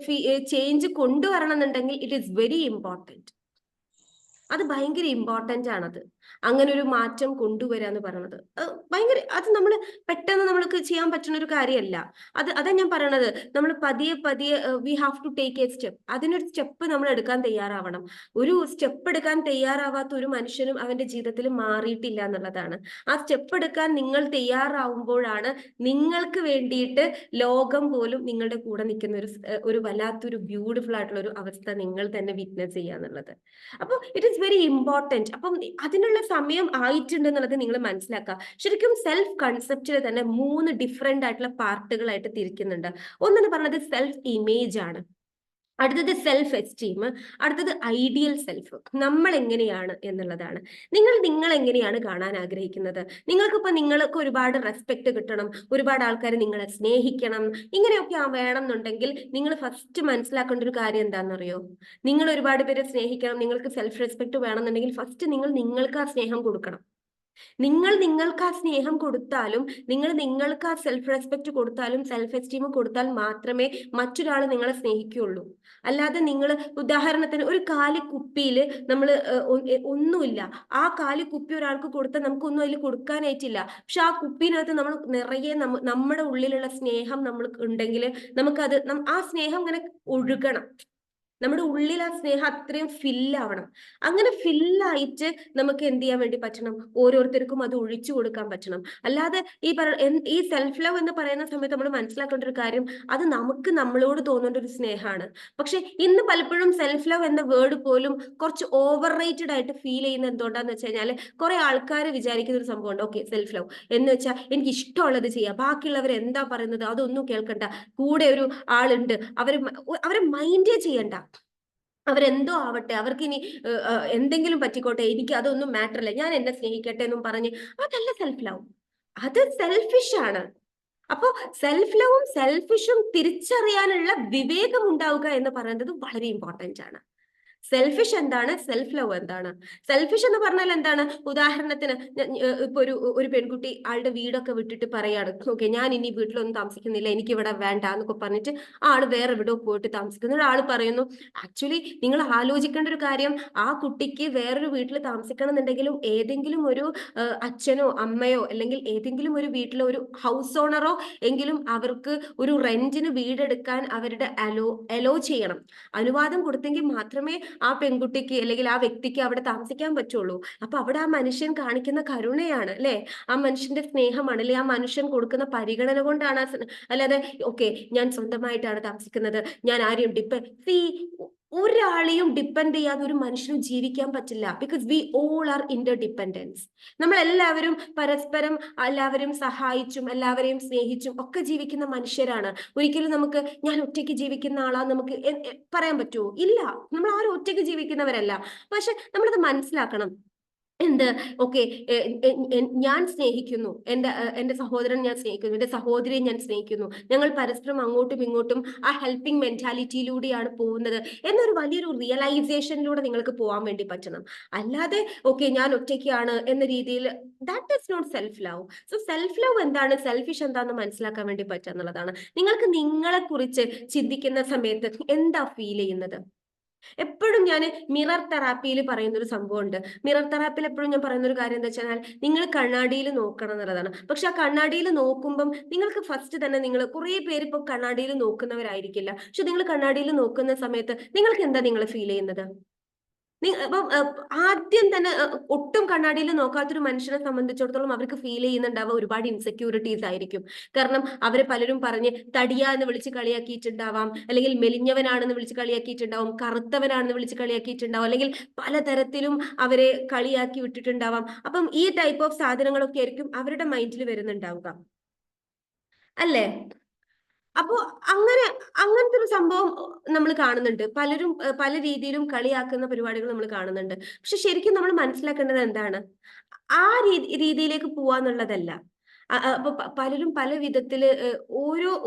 ചേഞ്ച് കൊണ്ടുവരണം എന്നുണ്ടെങ്കിൽ ഇറ്റ് ഈസ് വെരി ഇമ്പോർട്ടൻറ്റ്. അത് ഭയങ്കര ഇമ്പോർട്ടൻ്റ് ആണത്. അങ്ങനെ ഒരു മാറ്റം കൊണ്ടുവരിക എന്ന് പറയുന്നത്. ഭയങ്കര, അത് നമ്മൾ പെട്ടെന്ന് നമ്മൾക്ക് ചെയ്യാൻ പറ്റുന്ന ഒരു കാര്യമല്ല. അതാ ഞാൻ പറയണത്, നമ്മൾ പതിയെ പതിയെ we have to take a step. അതിനൊരു സ്റ്റെപ്പ് നമ്മൾ എടുക്കാൻ തയ്യാറാവണം. ഒരു സ്റ്റെപ്പ് എടുക്കാൻ തയ്യാറാവാത്ത ഒരു മനുഷ്യനും അവന്റെ ജീവിതത്തിൽ മാറിയിട്ടില്ല എന്നുള്ളതാണ്. ആ സ്റ്റെപ്പ് എടുക്കാൻ നിങ്ങൾ തയ്യാറാവുമ്പോഴാണ് നിങ്ങൾക്ക് വേണ്ടിയിട്ട് ലോകം പോലും നിങ്ങളുടെ കൂടെ നിൽക്കുന്ന ഒരു വല്ലാത്തൊരു ബ്യൂട്ടിഫുൾ ആയിട്ടുള്ള ഒരു അവസ്ഥ നിങ്ങൾ തന്നെ വിറ്റ്നസ് ചെയ്യാന്നുള്ളത്. അപ്പൊ ഇറ്റ് ഈസ് വെരി ഇമ്പോർട്ടന്റ്. അപ്പം അതിനുള്ള സമയം ആയിട്ടുണ്ട് എന്നുള്ളത് നിങ്ങൾ മനസ്സിലാക്കുക. ശരിക്കും സെൽഫ് കൺസെപ്റ്റിൽ തന്നെ 3 ഡിഫറെന്റ് ആയിട്ടുള്ള പാർട്ടുകളായിട്ട് തിരിക്കുന്നുണ്ട്. ഒന്നെന്ന് പറഞ്ഞത് സെൽഫ് ഇമേജ് ആണ്, അടുത്തത് സെൽഫ് എസ്റ്റീം, അടുത്തത് ഐഡിയൽ സെൽഫ്. നമ്മൾ എങ്ങനെയാണ് എന്നുള്ളതാണ്. നിങ്ങൾ എങ്ങനെയാണ് കാണാൻ ആഗ്രഹിക്കുന്നത്? നിങ്ങൾക്ക് ഒരുപാട് റെസ്പെക്ട് കിട്ടണം, ഒരുപാട് ആൾക്കാർ നിങ്ങളെ സ്നേഹിക്കണം, ഇങ്ങനെയൊക്കെ വേണം എന്നുണ്ടെങ്കിൽ നിങ്ങൾ ഫസ്റ്റ് മനസ്സിലാക്കേണ്ട ഒരു കാര്യം എന്താണെന്നറിയോ? നിങ്ങൾ ഒരുപാട് പേരെ സ്നേഹിക്കണം, നിങ്ങൾക്ക് സെൽഫ് റെസ്പെക്ട് വേണമെന്നുണ്ടെങ്കിൽ ഫസ്റ്റ് നിങ്ങൾക്ക് ആ സ്നേഹം കൊടുക്കണം. നിങ്ങൾക്ക് ആ സ്നേഹം കൊടുത്താലും, നിങ്ങൾക്ക് ആ സെൽഫ് റെസ്പെക്ട് കൊടുത്താലും, സെൽഫ് എസ്റ്റീം കൊടുത്താൽ മാത്രമേ മറ്റൊരാൾ നിങ്ങളെ സ്നേഹിക്കുകയുള്ളൂ. അല്ലാതെ നിങ്ങൾ, ഉദാഹരണത്തിന് ഒരു കാലിക്കുപ്പിയിൽ നമ്മൾ ഒന്നുമില്ല, ആ കാലിക്കുപ്പി ഒരാൾക്ക് കൊടുത്താൽ നമുക്കൊന്നും അതിൽ കൊടുക്കാനായിട്ടില്ല. പക്ഷെ ആ കുപ്പിനകത്ത് നമ്മൾ നിറയെ നമ്മുടെ ഉള്ളിലുള്ള സ്നേഹം നമ്മൾക്ക് ഉണ്ടെങ്കിൽ നമുക്കത് ആ സ്നേഹം ഇങ്ങനെ ഒഴുകണം. നമ്മുടെ ഉള്ളിൽ ആ സ്നേഹം അത്രയും ഫില്ലാവണം. അങ്ങനെ ഫില്ലായിട്ട് നമുക്ക് എന്ത് ചെയ്യാൻ വേണ്ടി പറ്റണം? ഓരോരുത്തർക്കും അത് ഒഴിച്ചു കൊടുക്കാൻ പറ്റണം. അല്ലാതെ ഈ സെൽഫ് ലവ് എന്ന് പറയുന്ന സമയത്ത് നമ്മൾ മനസ്സിലാക്കേണ്ട ഒരു കാര്യം, അത് നമുക്ക് നമ്മളോട് തോന്നേണ്ട ഒരു സ്നേഹമാണ്. പക്ഷെ ഇന്ന് പലപ്പോഴും സെൽഫ് ലവ് എന്ന വേർഡ് പോലും കുറച്ച് ഓവർ റേറ്റഡ് ആയിട്ട് ഫീൽ ചെയ്യുന്ന എന്തുകൊണ്ടാന്ന് വെച്ച് കഴിഞ്ഞാൽ, കുറെ ആൾക്കാർ വിചാരിക്കുന്ന ഒരു സംഭവമുണ്ട്, ഓക്കെ സെൽഫ് ലവ് എന്ന് വെച്ചാൽ എനിക്ക് ഇഷ്ടമുള്ളത് ചെയ്യാം, ബാക്കിയുള്ളവർ എന്താ പറയുന്നത് അതൊന്നും കേൾക്കണ്ട, കൂടെ ഒരു ആളുണ്ട്, അവരെ മൈൻഡേ ചെയ്യണ്ട, അവരെന്തോ ആവട്ടെ, അവർക്ക് ഇനി എന്തെങ്കിലും പറ്റിക്കോട്ടെ, എനിക്ക് അതൊന്നും മാറ്റർ അല്ല, ഞാൻ എന്നെ സ്നേഹിക്കട്ടെ എന്നും പറഞ്ഞ്, അതല്ല സെൽഫ് ലവ്, അത് സെൽഫിഷ് ആണ്. അപ്പൊ സെൽഫ് ലവും സെൽഫിഷും തിരിച്ചറിയാനുള്ള വിവേകം ഉണ്ടാവുക എന്ന് പറയുന്നത് വളരെ ഇമ്പോർട്ടന്റ് ആണ്. സെൽഫിഷ് എന്താണ്, സെൽഫ് ലവ് എന്താണ്? സെൽഫിഷ് എന്ന് പറഞ്ഞാൽ എന്താണ്? ഉദാഹരണത്തിന് ഇപ്പൊ ഒരു പെൺകുട്ടി ആളുടെ വീടൊക്കെ വിട്ടിട്ട് പറയാണ്, ഓക്കെ ഞാൻ ഇനി വീട്ടിലൊന്നും താമസിക്കുന്നില്ല, എനിക്ക് ഇവിടെ വേണ്ട എന്നൊക്കെ പറഞ്ഞിട്ട് ആള് വേറെ എവിടെയോ പോയിട്ട് താമസിക്കുന്ന ആള് പറയുന്നു, ആക്ച്വലി നിങ്ങൾ ആലോചിക്കേണ്ട ഒരു കാര്യം, ആ കുട്ടിക്ക് വേറൊരു വീട്ടിൽ താമസിക്കണം എന്നുണ്ടെങ്കിലും ഏതെങ്കിലും ഒരു അച്ഛനോ അമ്മയോ അല്ലെങ്കിൽ ഏതെങ്കിലും ഒരു വീട്ടിലെ ഒരു ഹൗസ് ഓണറോ എങ്കിലും അവർക്ക് ഒരു റെന്റിന് വീടെടുക്കാൻ അവരുടെ അലോ ചെയ്യണം. അനുവാദം കൊടുത്തെങ്കിൽ മാത്രമേ ആ പെൺകുട്ടിക്ക് അല്ലെങ്കിൽ ആ വ്യക്തിക്ക് അവിടെ താമസിക്കാൻ പറ്റുള്ളൂ. അപ്പൊ അവിടെ ആ മനുഷ്യൻ കാണിക്കുന്ന കരുണയാണ്, അല്ലെ? ആ മനുഷ്യന്റെ സ്നേഹമാണ്, അല്ലെ? ആ മനുഷ്യൻ കൊടുക്കുന്ന പരിഗണന കൊണ്ടാണ്. അല്ലാതെ ഓക്കെ ഞാൻ സ്വന്തമായിട്ടാണ് താമസിക്കുന്നത്, ഞാൻ ആരെയും ഒരാളെയും ഡിപ്പെൻഡ് ചെയ്യാതെ ഒരു മനുഷ്യനും ജീവിക്കാൻ പറ്റില്ല. Because we all are Inter dependence. നമ്മൾ എല്ലാവരും പരസ്പരം എല്ലാവരും സഹായിച്ചും എല്ലാവരെയും സ്നേഹിച്ചും ഒക്കെ ജീവിക്കുന്ന മനുഷ്യരാണ്. ഒരിക്കലും നമുക്ക് ഞാൻ ഒറ്റയ്ക്ക് ജീവിക്കുന്ന ആളാ നമുക്ക് പറയാൻ പറ്റുമോ? ഇല്ല, നമ്മൾ ആരും ഒറ്റയ്ക്ക് ജീവിക്കുന്നവരല്ല. പക്ഷെ നമ്മളത് മനസ്സിലാക്കണം. എന്ത്, ഓക്കെ ഞാൻ സ്നേഹിക്കുന്നു, എന്റെ സഹോദരൻ ഞാൻ സ്നേഹിക്കുന്നു, എന്റെ സഹോദരിയെ ഞാൻ സ്നേഹിക്കുന്നു, ഞങ്ങൾ പരസ്പരം അങ്ങോട്ടും ഇങ്ങോട്ടും ആ ഹെൽപ്പിംഗ് മെന്റാലിറ്റിയിലൂടെയാണ് പോകുന്നത് എന്നൊരു വലിയൊരു റിയലൈസേഷനിലൂടെ നിങ്ങൾക്ക് പോകാൻ വേണ്ടി പറ്റണം. അല്ലാതെ ഓക്കെ ഞാൻ ഒറ്റയ്ക്കാണ് എന്ന രീതിയിൽ, that is not self love. So self love എന്താണ്, സെൽഫിഷ് എന്താണെന്ന് മനസ്സിലാക്കാൻ വേണ്ടി പറ്റുക എന്നുള്ളതാണ്. നിങ്ങൾക്ക് നിങ്ങളെ കുറിച്ച് ചിന്തിക്കുന്ന സമയത്ത് എന്താ ഫീൽ ചെയ്യുന്നത്? എപ്പോഴും ഞാൻ മിറർ തെറാപ്പിയിൽ പറയുന്ന ഒരു സംഭവമുണ്ട്. മിറർ തെറാപ്പിയിൽ എപ്പോഴും ഞാൻ പറയുന്ന ഒരു കാര്യം എന്താ വെച്ചാൽ, നിങ്ങൾ കണ്ണാടിയിൽ നോക്കണം എന്നുള്ളതാണ്. പക്ഷെ ആ കണ്ണാടിയിൽ നോക്കുമ്പം നിങ്ങൾക്ക് ഫസ്റ്റ് തന്നെ, നിങ്ങൾ കുറെ പേര് ഇപ്പൊ കണ്ണാടിയിൽ നോക്കുന്നവരായിരിക്കില്ല, പക്ഷെ നിങ്ങൾ കണ്ണാടിയിൽ നോക്കുന്ന സമയത്ത് നിങ്ങൾക്ക് എന്താ നിങ്ങൾ ഫീൽ ചെയ്യുന്നത്? അപ്പം ആദ്യം തന്നെ ഒട്ടും കണ്ണാടിയിൽ നോക്കാത്തൊരു മനുഷ്യനെ സംബന്ധിച്ചിടത്തോളം അവർക്ക് ഫീൽ ചെയ്യുന്നുണ്ടാവുക ഒരുപാട് ഇൻസെക്യൂരിറ്റീസ് ആയിരിക്കും. കാരണം അവരെ പലരും പറഞ്ഞ് തടിയ എന്ന് വിളിച്ച് കളിയാക്കിയിട്ടുണ്ടാവാം, അല്ലെങ്കിൽ മെലിഞ്ഞവനാണെന്ന് വിളിച്ച് കളിയാക്കിയിട്ടുണ്ടാവും, കറുത്തവനാണെന്ന് വിളിച്ച് കളിയാക്കിയിട്ടുണ്ടാവും, അല്ലെങ്കിൽ പലതരത്തിലും അവരെ കളിയാക്കി വിട്ടിട്ടുണ്ടാവാം. അപ്പം ഈ ടൈപ്പ് ഓഫ് സാധനങ്ങളൊക്കെ ആയിരിക്കും അവരുടെ മൈൻഡിൽ വരുന്നുണ്ടാവുക, അല്ലേ? അപ്പോ അങ്ങനത്തെ ഒരു സംഭവം നമ്മൾ കാണുന്നുണ്ട്. പലരും പല രീതിയിലും കളിയാക്കുന്ന പരിപാടികൾ നമ്മൾ കാണുന്നുണ്ട്. പക്ഷെ ശരിക്കും നമ്മൾ മനസ്സിലാക്കേണ്ടത് എന്താണ്? ആ രീതിയിലേക്ക് പോവാന്നുള്ളതല്ല. അപ്പൊ പലരും പല വിധത്തില്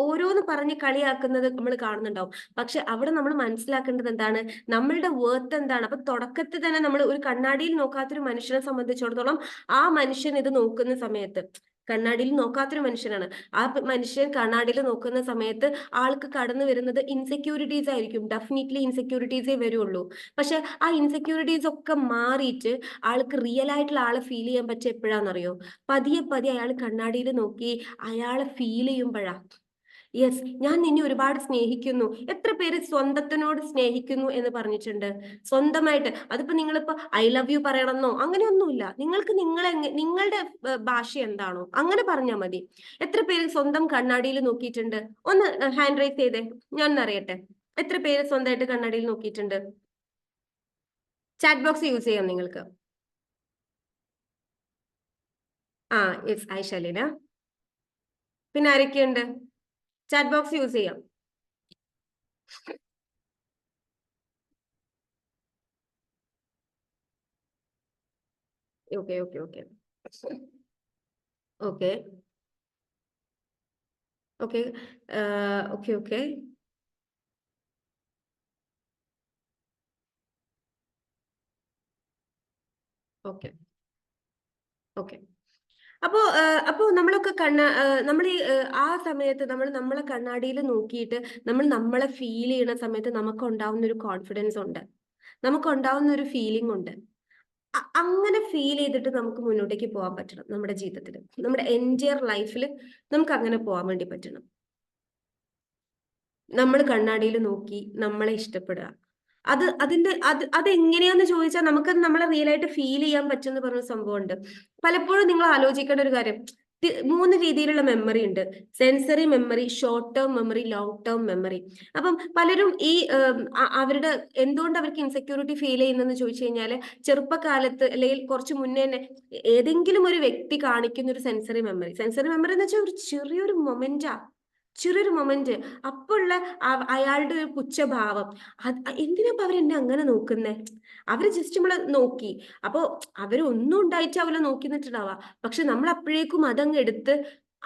ഓരോന്ന് പറഞ്ഞ് കളിയാക്കുന്നത് നമ്മൾ കാണുന്നുണ്ടാവും. പക്ഷെ അവിടെ നമ്മൾ മനസ്സിലാക്കേണ്ടത് എന്താണ്? നമ്മളുടെ വർത്ത് എന്താണ്? അപ്പൊ തുടക്കത്തിൽ തന്നെ നമ്മൾ ഒരു കണ്ണാടിയിൽ നോക്കാത്തൊരു മനുഷ്യനെ സംബന്ധിച്ചിടത്തോളം ആ മനുഷ്യൻ ഇത് നോക്കുന്ന സമയത്ത് കണ്ണാടിയിൽ നോക്കാത്തൊരു മനുഷ്യനാണ്. ആ മനുഷ്യൻ കണ്ണാടിയിൽ നോക്കുന്ന സമയത്ത് ആൾക്ക് കടന്നു വരുന്നത് ഇൻസെക്യൂരിറ്റീസ് ആയിരിക്കും. ഡെഫിനറ്റ്ലി ഇൻസെക്യൂരിറ്റീസേ വരുള്ളൂ. പക്ഷെ ആ ഇൻസെക്യൂരിറ്റീസ് ഒക്കെ മാറിയിട്ട് ആൾക്ക് റിയൽ ആയിട്ടുള്ള ആളെ ഫീൽ ചെയ്യാൻ പറ്റിയ എപ്പോഴാണെന്നറിയോ? പതിയെ പതിയെ അയാൾ കണ്ണാടിയിൽ നോക്കി അയാളെ ഫീൽ ചെയ്യുമ്പോഴാ. യെസ്, ഞാൻ നിന്നെ ഒരുപാട് സ്നേഹിക്കുന്നു. എത്ര പേര് സ്വന്തത്തിനോട് സ്നേഹിക്കുന്നു എന്ന് പറഞ്ഞിട്ടുണ്ട്? സ്വന്തമായിട്ട്. അതിപ്പോ നിങ്ങളിപ്പോ ഐ ലവ് യു പറയണമെന്നോ അങ്ങനെയൊന്നുമില്ല. നിങ്ങൾക്ക് നിങ്ങളുടെ ഭാഷ എന്താണോ അങ്ങനെ പറഞ്ഞാൽ മതി. എത്ര പേര് സ്വന്തം കണ്ണാടിയിൽ നോക്കിയിട്ടുണ്ട്? ഒന്ന് ഹാൻഡ് റൈസ് ചെയ്തേ, ഞാൻ അറിയട്ടെ. എത്ര പേര് സ്വന്തമായിട്ട് കണ്ണാടിയിൽ നോക്കിയിട്ടുണ്ട്? ചാറ്റ് ബോക്സ് യൂസ് ചെയ്യാം നിങ്ങൾക്ക്. ആ യെസ്, ഐശാലിന. പിന്നെ ആരൊക്കെയുണ്ട്? ചാറ്റ് ബോക്സ് യൂസ് ചെയ്യാം. Okay okay okay okay okay okay okay okay okay. അപ്പോ നമ്മളൊക്കെ നമ്മൾ ഈ ആ സമയത്ത് നമ്മളെ കണ്ണാടിയിൽ നോക്കിയിട്ട് നമ്മൾ നമ്മളെ ഫീൽ ചെയ്യുന്ന സമയത്ത് നമുക്ക് ഉണ്ടാവുന്ന ഒരു കോൺഫിഡൻസ് ഉണ്ട്, നമുക്ക് ഉണ്ടാവുന്ന ഒരു ഫീലിംഗ് ഉണ്ട്. അങ്ങനെ ഫീൽ ചെയ്തിട്ട് നമുക്ക് മുന്നോട്ടേക്ക് പോകാൻ പറ്റണം. നമ്മുടെ ജീവിതത്തിൽ, നമ്മുടെ എൻറ്റയർ ലൈഫിൽ നമുക്ക് അങ്ങനെ പോകാൻ വേണ്ടി പറ്റണം. നമ്മൾ കണ്ണാടിയിൽ നോക്കി നമ്മളെ ഇഷ്ടപ്പെടുക. അതെങ്ങനെയാന്ന് ചോദിച്ചാൽ നമുക്ക് നമ്മളെ റിയൽ ആയിട്ട് ഫീൽ ചെയ്യാൻ പറ്റുന്ന പറഞ്ഞ സംഭവമുണ്ട്. പലപ്പോഴും നിങ്ങൾ ആലോചിക്കേണ്ട ഒരു കാര്യം, 3 രീതിയിലുള്ള മെമ്മറി ഉണ്ട്. Sensory memory, short term memory, long term memory. അപ്പം പലരും ഈ അവരുടെ എന്തുകൊണ്ട് അവർക്ക് ഇൻസെക്യൂരിറ്റി ഫീൽ ചെയ്യുന്നതെന്ന് ചോദിച്ചു കഴിഞ്ഞാല്, ചെറുപ്പകാലത്ത് അല്ലെങ്കിൽ കുറച്ച് മുന്നേ തന്നെ ഏതെങ്കിലും ഒരു വ്യക്തി കാണിക്കുന്ന ഒരു സെൻസറി മെമ്മറി എന്ന് വെച്ചാൽ ഒരു ചെറിയൊരു മൊമെന്റ്, അപ്പോഴുള്ള അയാളുടെ ഒരു പുച്ഛഭാവം, എന്തിനാ അവരെന്നെ അങ്ങനെ നോക്കുന്നേ? അവര് ജസ്റ്റ് നമ്മളെ നോക്കി, അപ്പൊ അവരൊന്നും ഉണ്ടായിട്ട് അവരെ നോക്കി നിന്നിട്ടുണ്ടാവാ. പക്ഷെ നമ്മൾ അപ്പോഴേക്കും അതങ്ങ് എടുത്ത്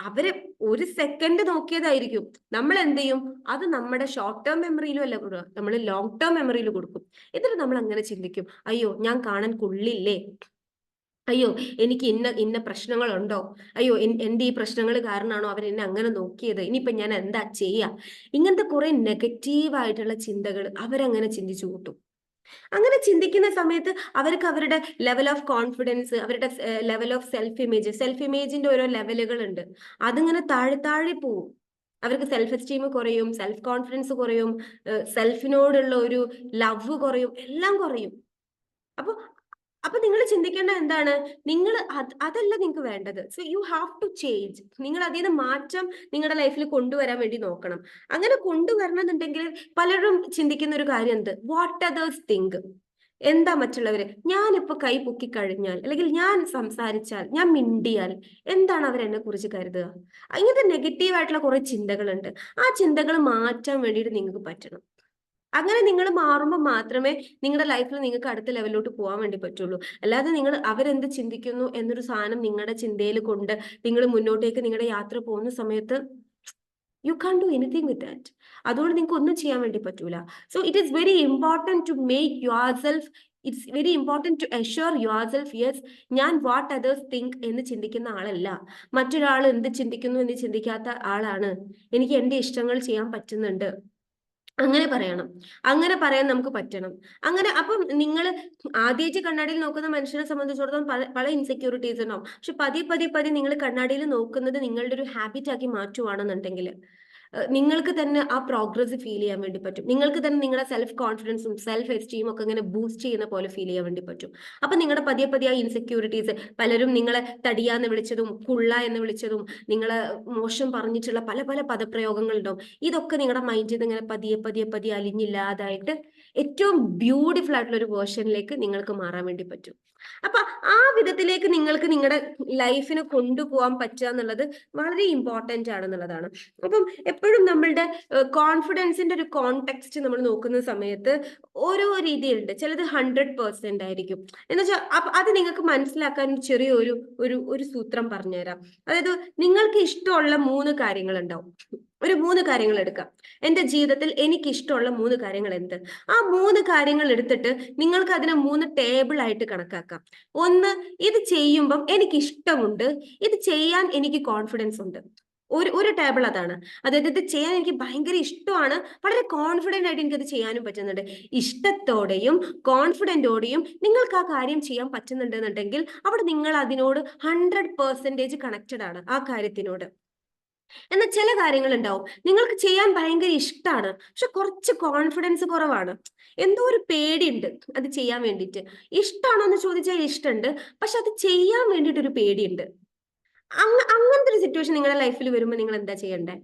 അവര് ഒരു സെക്കൻഡ് നോക്കിയതായിരിക്കും. നമ്മൾ എന്ത് ചെയ്യും? അത് നമ്മുടെ ഷോർട്ട് ടേം മെമ്മറിയിലും അല്ല കൊടുക്കുക, നമ്മൾ ലോങ് ടേം മെമ്മറിയിൽ കൊടുക്കും. എന്നിട്ട് നമ്മൾ അങ്ങനെ ചിന്തിക്കും, അയ്യോ ഞാൻ കാണാൻ കൊള്ളില്ലേ, അയ്യോ എനിക്ക് ഇന്ന പ്രശ്നങ്ങളുണ്ടോ, അയ്യോ എന്റെ ഈ പ്രശ്നങ്ങൾ കാരണമാണോ അവരെന്നെ അങ്ങനെ നോക്കിയത്, ഇനിയിപ്പൊ ഞാൻ എന്താ ചെയ്യാ? ഇങ്ങനത്തെ കുറെ നെഗറ്റീവ് ആയിട്ടുള്ള ചിന്തകൾ അവരങ്ങനെ ചിന്തിച്ചു കൂട്ടും. അങ്ങനെ ചിന്തിക്കുന്ന സമയത്ത് അവർക്ക് അവരുടെ ലെവൽ ഓഫ് കോൺഫിഡൻസ്, അവരുടെ ലെവൽ ഓഫ് സെൽഫ് ഇമേജിന്റെ ഓരോ ലെവലുകൾ ഉണ്ട്, അതിങ്ങനെ താഴെ താഴെ പോവും. അവർക്ക് സെൽഫ് എസ്റ്റീം കുറയും, സെൽഫ് കോൺഫിഡൻസ് കുറയും, സെൽഫിനോടുള്ള ഒരു ലവ് കുറയും, എല്ലാം കുറയും. അപ്പൊ അപ്പൊ നിങ്ങൾ ചിന്തിക്കേണ്ട എന്താണ്? നിങ്ങൾ അതല്ല നിങ്ങൾക്ക് വേണ്ടത്. So you have to change. നിങ്ങൾ അതിൽ നിന്ന് മാറ്റം നിങ്ങളുടെ ലൈഫിൽ കൊണ്ടുവരാൻ വേണ്ടി നോക്കണം. അങ്ങനെ കൊണ്ടുവരണം എന്നുണ്ടെങ്കിൽ പലരും ചിന്തിക്കുന്ന ഒരു കാര്യം എന്ത്, വാട്ട് അതേഴ്സ് തിങ്ക്, എന്താ മറ്റുള്ളവര്, ഞാനിപ്പോ കൈ പൊക്കി കഴിഞ്ഞാൽ അല്ലെങ്കിൽ ഞാൻ സംസാരിച്ചാൽ, ഞാൻ മിണ്ടിയാൽ എന്താണ് അവർ എന്നെ കുറിച്ച് കരുതുക? ഇങ്ങനത്തെ നെഗറ്റീവ് ആയിട്ടുള്ള കുറെ ചിന്തകളുണ്ട്. ആ ചിന്തകൾ മാറ്റാൻ വേണ്ടിയിട്ട് നിങ്ങൾക്ക് പറ്റണം. അങ്ങനെ നിങ്ങൾ മാറുമ്പോൾ മാത്രമേ നിങ്ങളുടെ ലൈഫിൽ നിങ്ങൾക്ക് അടുത്ത ലെവലിലോട്ട് പോകാൻ വേണ്ടി പറ്റുള്ളൂ. അല്ലാതെ നിങ്ങൾ അവരെന്ത് ചിന്തിക്കുന്നു എന്നൊരു സാധനം നിങ്ങളുടെ ചിന്തയിൽ കൊണ്ട് നിങ്ങൾ മുന്നോട്ടേക്ക് നിങ്ങളുടെ യാത്ര പോകുന്ന സമയത്ത് you can do anything with that. അതുകൊണ്ട് നിങ്ങൾക്ക് ഒന്നും ചെയ്യാൻ വേണ്ടി പറ്റൂല. So it is very important to make yourself, it's very important to assure yourself, yes ഞാൻ വാട്ട് അതേഴ്സ് തിങ്ക് എന്ന് ചിന്തിക്കുന്ന ആളല്ല, മറ്റൊരാൾ എന്ത് ചിന്തിക്കുന്നു എന്ന് ചിന്തിക്കാത്ത ആളാണ്, എനിക്ക് എൻ്റെ ഇഷ്ടങ്ങൾ ചെയ്യാൻ പറ്റുന്നുണ്ട്, അങ്ങനെ പറയണം. അങ്ങനെ പറയാൻ നമുക്ക് പറ്റണം. അങ്ങനെ അപ്പം നിങ്ങൾ ആദ്യമായിട്ട് കണ്ണാടിയിൽ നോക്കുന്ന മനുഷ്യനെ സംബന്ധിച്ചിടത്തോളം പല പല ഇൻസെക്യൂരിറ്റീസ് ഉണ്ടാവും. പക്ഷെ പതിയെ പതിയെ പതിയെ നിങ്ങൾ കണ്ണാടിയിൽ നോക്കുന്നത് നിങ്ങളുടെ ഒരു ഹാബിറ്റ് ആക്കി മാറ്റുവാണെന്നുണ്ടെങ്കിൽ നിങ്ങൾക്ക് തന്നെ ആ പ്രോഗ്രസ് ഫീൽ ചെയ്യാൻ വേണ്ടി പറ്റും. നിങ്ങൾക്ക് തന്നെ നിങ്ങളുടെ സെൽഫ് കോൺഫിഡൻസും സെൽഫ് എസ്റ്റീമും ഒക്കെ ഇങ്ങനെ ബൂസ്റ്റ് ചെയ്യുന്ന പോലെ ഫീൽ ചെയ്യാൻ വേണ്ടി പറ്റും. അപ്പൊ നിങ്ങളുടെ പതിയെ പതിയെ ആ ഇൻസെക്യൂരിറ്റീസ്, പലരും നിങ്ങളെ തടിയാന്ന് വിളിച്ചതും കുള്ള എന്ന് വിളിച്ചതും നിങ്ങളെ മോശം പറഞ്ഞിട്ടുള്ള പല പല പദപ്രയോഗങ്ങൾ ഉണ്ടാവും. ഇതൊക്കെ നിങ്ങളുടെ മൈൻഡിൽ നിന്ന് ഇങ്ങനെ പതിയെ പതിയെ പതിയെ അലിഞ്ഞില്ലാതായിട്ട് ഏറ്റവും ബ്യൂട്ടിഫുൾ ആയിട്ടുള്ള ഒരു വേർഷനിലേക്ക് നിങ്ങൾക്ക് മാറാൻ വേണ്ടി പറ്റും. അപ്പൊ ആ വിധത്തിലേക്ക് നിങ്ങൾക്ക് നിങ്ങളുടെ ലൈഫിനെ കൊണ്ടുപോകാൻ പറ്റുക എന്നുള്ളത് വളരെ ഇമ്പോർട്ടന്റ് ആണെന്നുള്ളതാണ്. അപ്പം എപ്പോഴും നമ്മളുടെ കോൺഫിഡൻസിന്റെ ഒരു കോണ്ടെക്സ്റ്റ് നമ്മൾ നോക്കുന്ന സമയത്ത് ഓരോ രീതിയിലുണ്ട്. ചിലത് 100% ആയിരിക്കും. എന്ന് വെച്ചാൽ അത് നിങ്ങൾക്ക് മനസ്സിലാക്കാൻ ചെറിയൊരു ഒരു ഒരു സൂത്രം പറഞ്ഞുതരാം. അതായത് നിങ്ങൾക്ക് ഇഷ്ടമുള്ള 3 കാര്യങ്ങൾ ഉണ്ടാവും. ഒരു 3 കാര്യങ്ങൾ എടുക്കാം. എന്റെ ജീവിതത്തിൽ എനിക്ക് ഇഷ്ടമുള്ള 3 കാര്യങ്ങൾ എന്ത്? ആ 3 കാര്യങ്ങൾ എടുത്തിട്ട് നിങ്ങൾക്ക് അതിനെ 3 ടേബിൾ ആയിട്ട് കണക്കാക്കാം. ഒന്ന്, ഇത് ചെയ്യുമ്പം എനിക്ക് ഇഷ്ടമുണ്ട്, ഇത് ചെയ്യാൻ എനിക്ക് കോൺഫിഡൻസ് ഉണ്ട്. ഒരു ടേബിൾ അതാണ്. അതായത് ഇത് ചെയ്യാൻ എനിക്ക് ഭയങ്കര ഇഷ്ടമാണ്, വളരെ കോൺഫിഡന്റ് ആയിട്ട് എനിക്കത് ചെയ്യാനും പറ്റുന്നുണ്ട്. ഇഷ്ടത്തോടെയും കോൺഫിഡന്റോടെയും നിങ്ങൾക്ക് ആ കാര്യം ചെയ്യാൻ പറ്റുന്നുണ്ടെന്നുണ്ടെങ്കിൽ അവിടെ നിങ്ങൾ അതിനോട് 100% കണക്റ്റഡ് ആണ് ആ കാര്യത്തിനോട്. എന്നാൽ ചില കാര്യങ്ങൾ ഉണ്ടാവും, നിങ്ങൾക്ക് ചെയ്യാൻ ഭയങ്കര ഇഷ്ടമാണ്, പക്ഷെ കുറച്ച് കോൺഫിഡൻസ് കുറവാണ്, എന്തോ ഒരു പേടിയുണ്ട് അത് ചെയ്യാൻ വേണ്ടിയിട്ട്. ഇഷ്ടമാണോ എന്ന് ചോദിച്ചാൽ ഇഷ്ടമുണ്ട്, പക്ഷെ അത് ചെയ്യാൻ വേണ്ടിയിട്ട് ഒരു പേടിയുണ്ട്. അങ്ങനത്തെ ഒരു സിറ്റുവേഷൻ നിങ്ങളുടെ ലൈഫിൽ വരുമ്പോൾ നിങ്ങൾ എന്താ ചെയ്യണ്ടേ?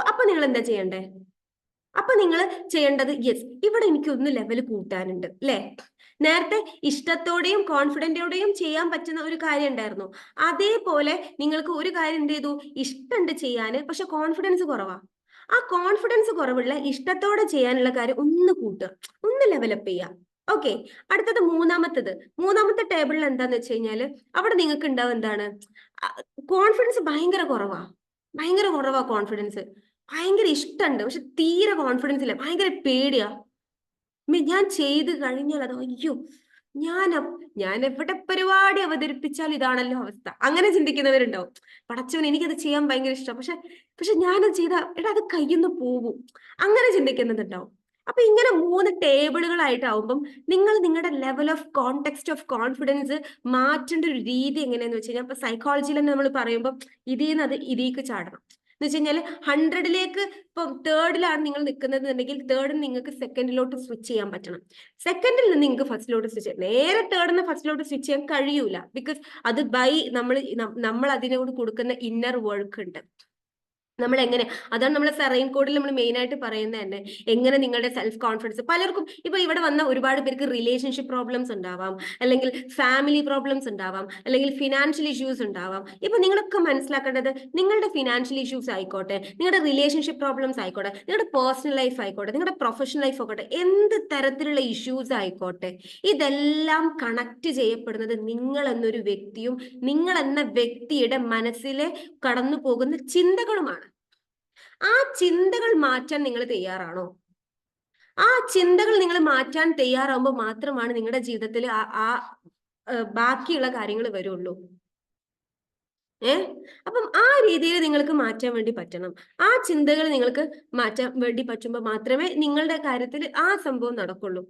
അപ്പൊ നിങ്ങൾ എന്താ ചെയ്യണ്ടേ? അപ്പൊ നിങ്ങൾ ചെയ്യേണ്ടത്, യെസ്, ഇവിടെ എനിക്ക് ഒന്ന് ലെവൽ കൂട്ടാനുണ്ട് അല്ലെ. നേരത്തെ ഇഷ്ടത്തോടെയും കോൺഫിഡന്റോടെയും ചെയ്യാൻ പറ്റുന്ന ഒരു കാര്യം ഉണ്ടായിരുന്നു, അതേപോലെ നിങ്ങൾക്ക് ഒരു കാര്യം എന്ത് ചെയ്തു, ഇഷ്ടമുണ്ട് ചെയ്യാന്, പക്ഷെ കോൺഫിഡൻസ് കുറവാ. ആ കോൺഫിഡൻസ് കുറവുള്ള ഇഷ്ടത്തോടെ ചെയ്യാനുള്ള കാര്യം ഒന്ന് കൂട്ടുക, ഒന്ന് ലെവലപ്പ് ചെയ്യുക. ഓക്കെ. അടുത്തത് മൂന്നാമത്തെ ടേബിളിൽ എന്താന്ന് വെച്ച് കഴിഞ്ഞാല് അവിടെ നിങ്ങൾക്ക് ഉണ്ടാവും എന്താണ്, കോൺഫിഡൻസ് ഭയങ്കര കുറവാ കോൺഫിഡൻസ്. ഭയങ്കര ഇഷ്ടമുണ്ട്, പക്ഷെ തീരെ കോൺഫിഡൻസ് ഇല്ല, ഭയങ്കര പേടിയാ. ഞാൻ ചെയ്ത് കഴിഞ്ഞാൽ അത് അയ്യോ, ഞാൻ ഞാൻ എവിടെ പരിപാടി അവതരിപ്പിച്ചാൽ ഇതാണല്ലോ അവസ്ഥ, അങ്ങനെ ചിന്തിക്കുന്നവരുണ്ടാവും. പടച്ചവൻ, എനിക്കത് ചെയ്യാൻ ഭയങ്കര ഇഷ്ടം, പക്ഷെ ഞാനത് ചെയ്ത എടാ അത് കയ്യിന്ന് പോകും, അങ്ങനെ ചിന്തിക്കുന്നുണ്ടാവും. അപ്പൊ ഇങ്ങനെ 3 ടേബിളുകളായിട്ടാവുമ്പം നിങ്ങൾ നിങ്ങളുടെ level of context of confidence മാറ്റേണ്ട ഒരു രീതി എങ്ങനെയാന്ന് വെച്ച് കഴിഞ്ഞാൽ, ഇപ്പൊ സൈക്കോളജിയിൽ നമ്മൾ പറയുമ്പോൾ ഇതിലേക്ക് ചാടണം എന്ന് വെച്ച് കഴിഞ്ഞാൽ 100ലേക്ക് ഇപ്പം 3rd നിങ്ങൾ നിൽക്കുന്നതെന്നുണ്ടെങ്കിൽ 3rd നിങ്ങൾക്ക് 2nd സ്വിച്ച് ചെയ്യാൻ പറ്റണം. 2nd നിന്ന് നിങ്ങൾക്ക് 1st സ്വിച്ച് ചെയ്യാം. നേരെ 3rd നിന്ന് 1st സ്വിച്ച് ചെയ്യാൻ കഴിയൂല, ബിക്കോസ് അത് നമ്മൾ അതിനോട് കൊടുക്കുന്ന ഇന്നർ വർക്ക് ഉണ്ട്. നമ്മൾ എങ്ങനെ, അതാണ് നമ്മൾ സെറൈൻ കോഡിൽ നമ്മൾ മെയിൻ ആയിട്ട് പറയുന്നത് തന്നെ, എങ്ങനെ നിങ്ങളുടെ സെൽഫ് കോൺഫിഡൻസ്. പലർക്കും ഇപ്പൊ ഇവിടെ വന്ന ഒരുപാട് പേർക്ക് റിലേഷൻഷിപ്പ് പ്രോബ്ലംസ് ഉണ്ടാവാം, അല്ലെങ്കിൽ ഫാമിലി പ്രോബ്ലംസ് ഉണ്ടാവാം, അല്ലെങ്കിൽ ഫിനാൻഷ്യൽ ഇഷ്യൂസ് ഉണ്ടാവാം. ഇപ്പൊ നിങ്ങളൊക്കെ മനസ്സിലാക്കേണ്ടത്, നിങ്ങളുടെ ഫിനാൻഷ്യൽ ഇഷ്യൂസ് ആയിക്കോട്ടെ, നിങ്ങളുടെ റിലേഷൻഷിപ്പ് പ്രോബ്ലംസ് ആയിക്കോട്ടെ, നിങ്ങളുടെ പേഴ്സണൽ ലൈഫ് ആയിക്കോട്ടെ, നിങ്ങളുടെ പ്രൊഫഷണൽ ലൈഫ് ആയിക്കോട്ടെ, എന്ത് തരത്തിലുള്ള ഇഷ്യൂസ് ആയിക്കോട്ടെ, ഇതെല്ലാം കണക്ട് ചെയ്യപ്പെടുന്നത് നിങ്ങൾ എന്നൊരു വ്യക്തിയും നിങ്ങൾ എന്ന വ്യക്തിയുടെ മനസ്സിലെ കടന്നു പോകുന്ന ചിന്തകളുമാണ്. ആ ചിന്തകൾ മാറ്റാൻ നിങ്ങൾ തയ്യാറാണോ? ആ ചിന്തകൾ നിങ്ങൾ മാറ്റാൻ തയ്യാറാവുമ്പോൾ മാത്രമാണ് നിങ്ങളുടെ ജീവിതത്തിൽ ആ ബാക്കിയുള്ള കാര്യങ്ങൾ വരുള്ളൂ. അപ്പം ആ രീതിയിൽ നിങ്ങൾക്ക് മാറ്റാൻ വേണ്ടി പറ്റണം. ആ ചിന്തകൾ നിങ്ങൾക്ക് മാറ്റാൻ വേണ്ടി പറ്റുമ്പോൾ മാത്രമേ നിങ്ങളുടെ കാര്യത്തിൽ ആ സംഭവം നടക്കുള്ളൂ.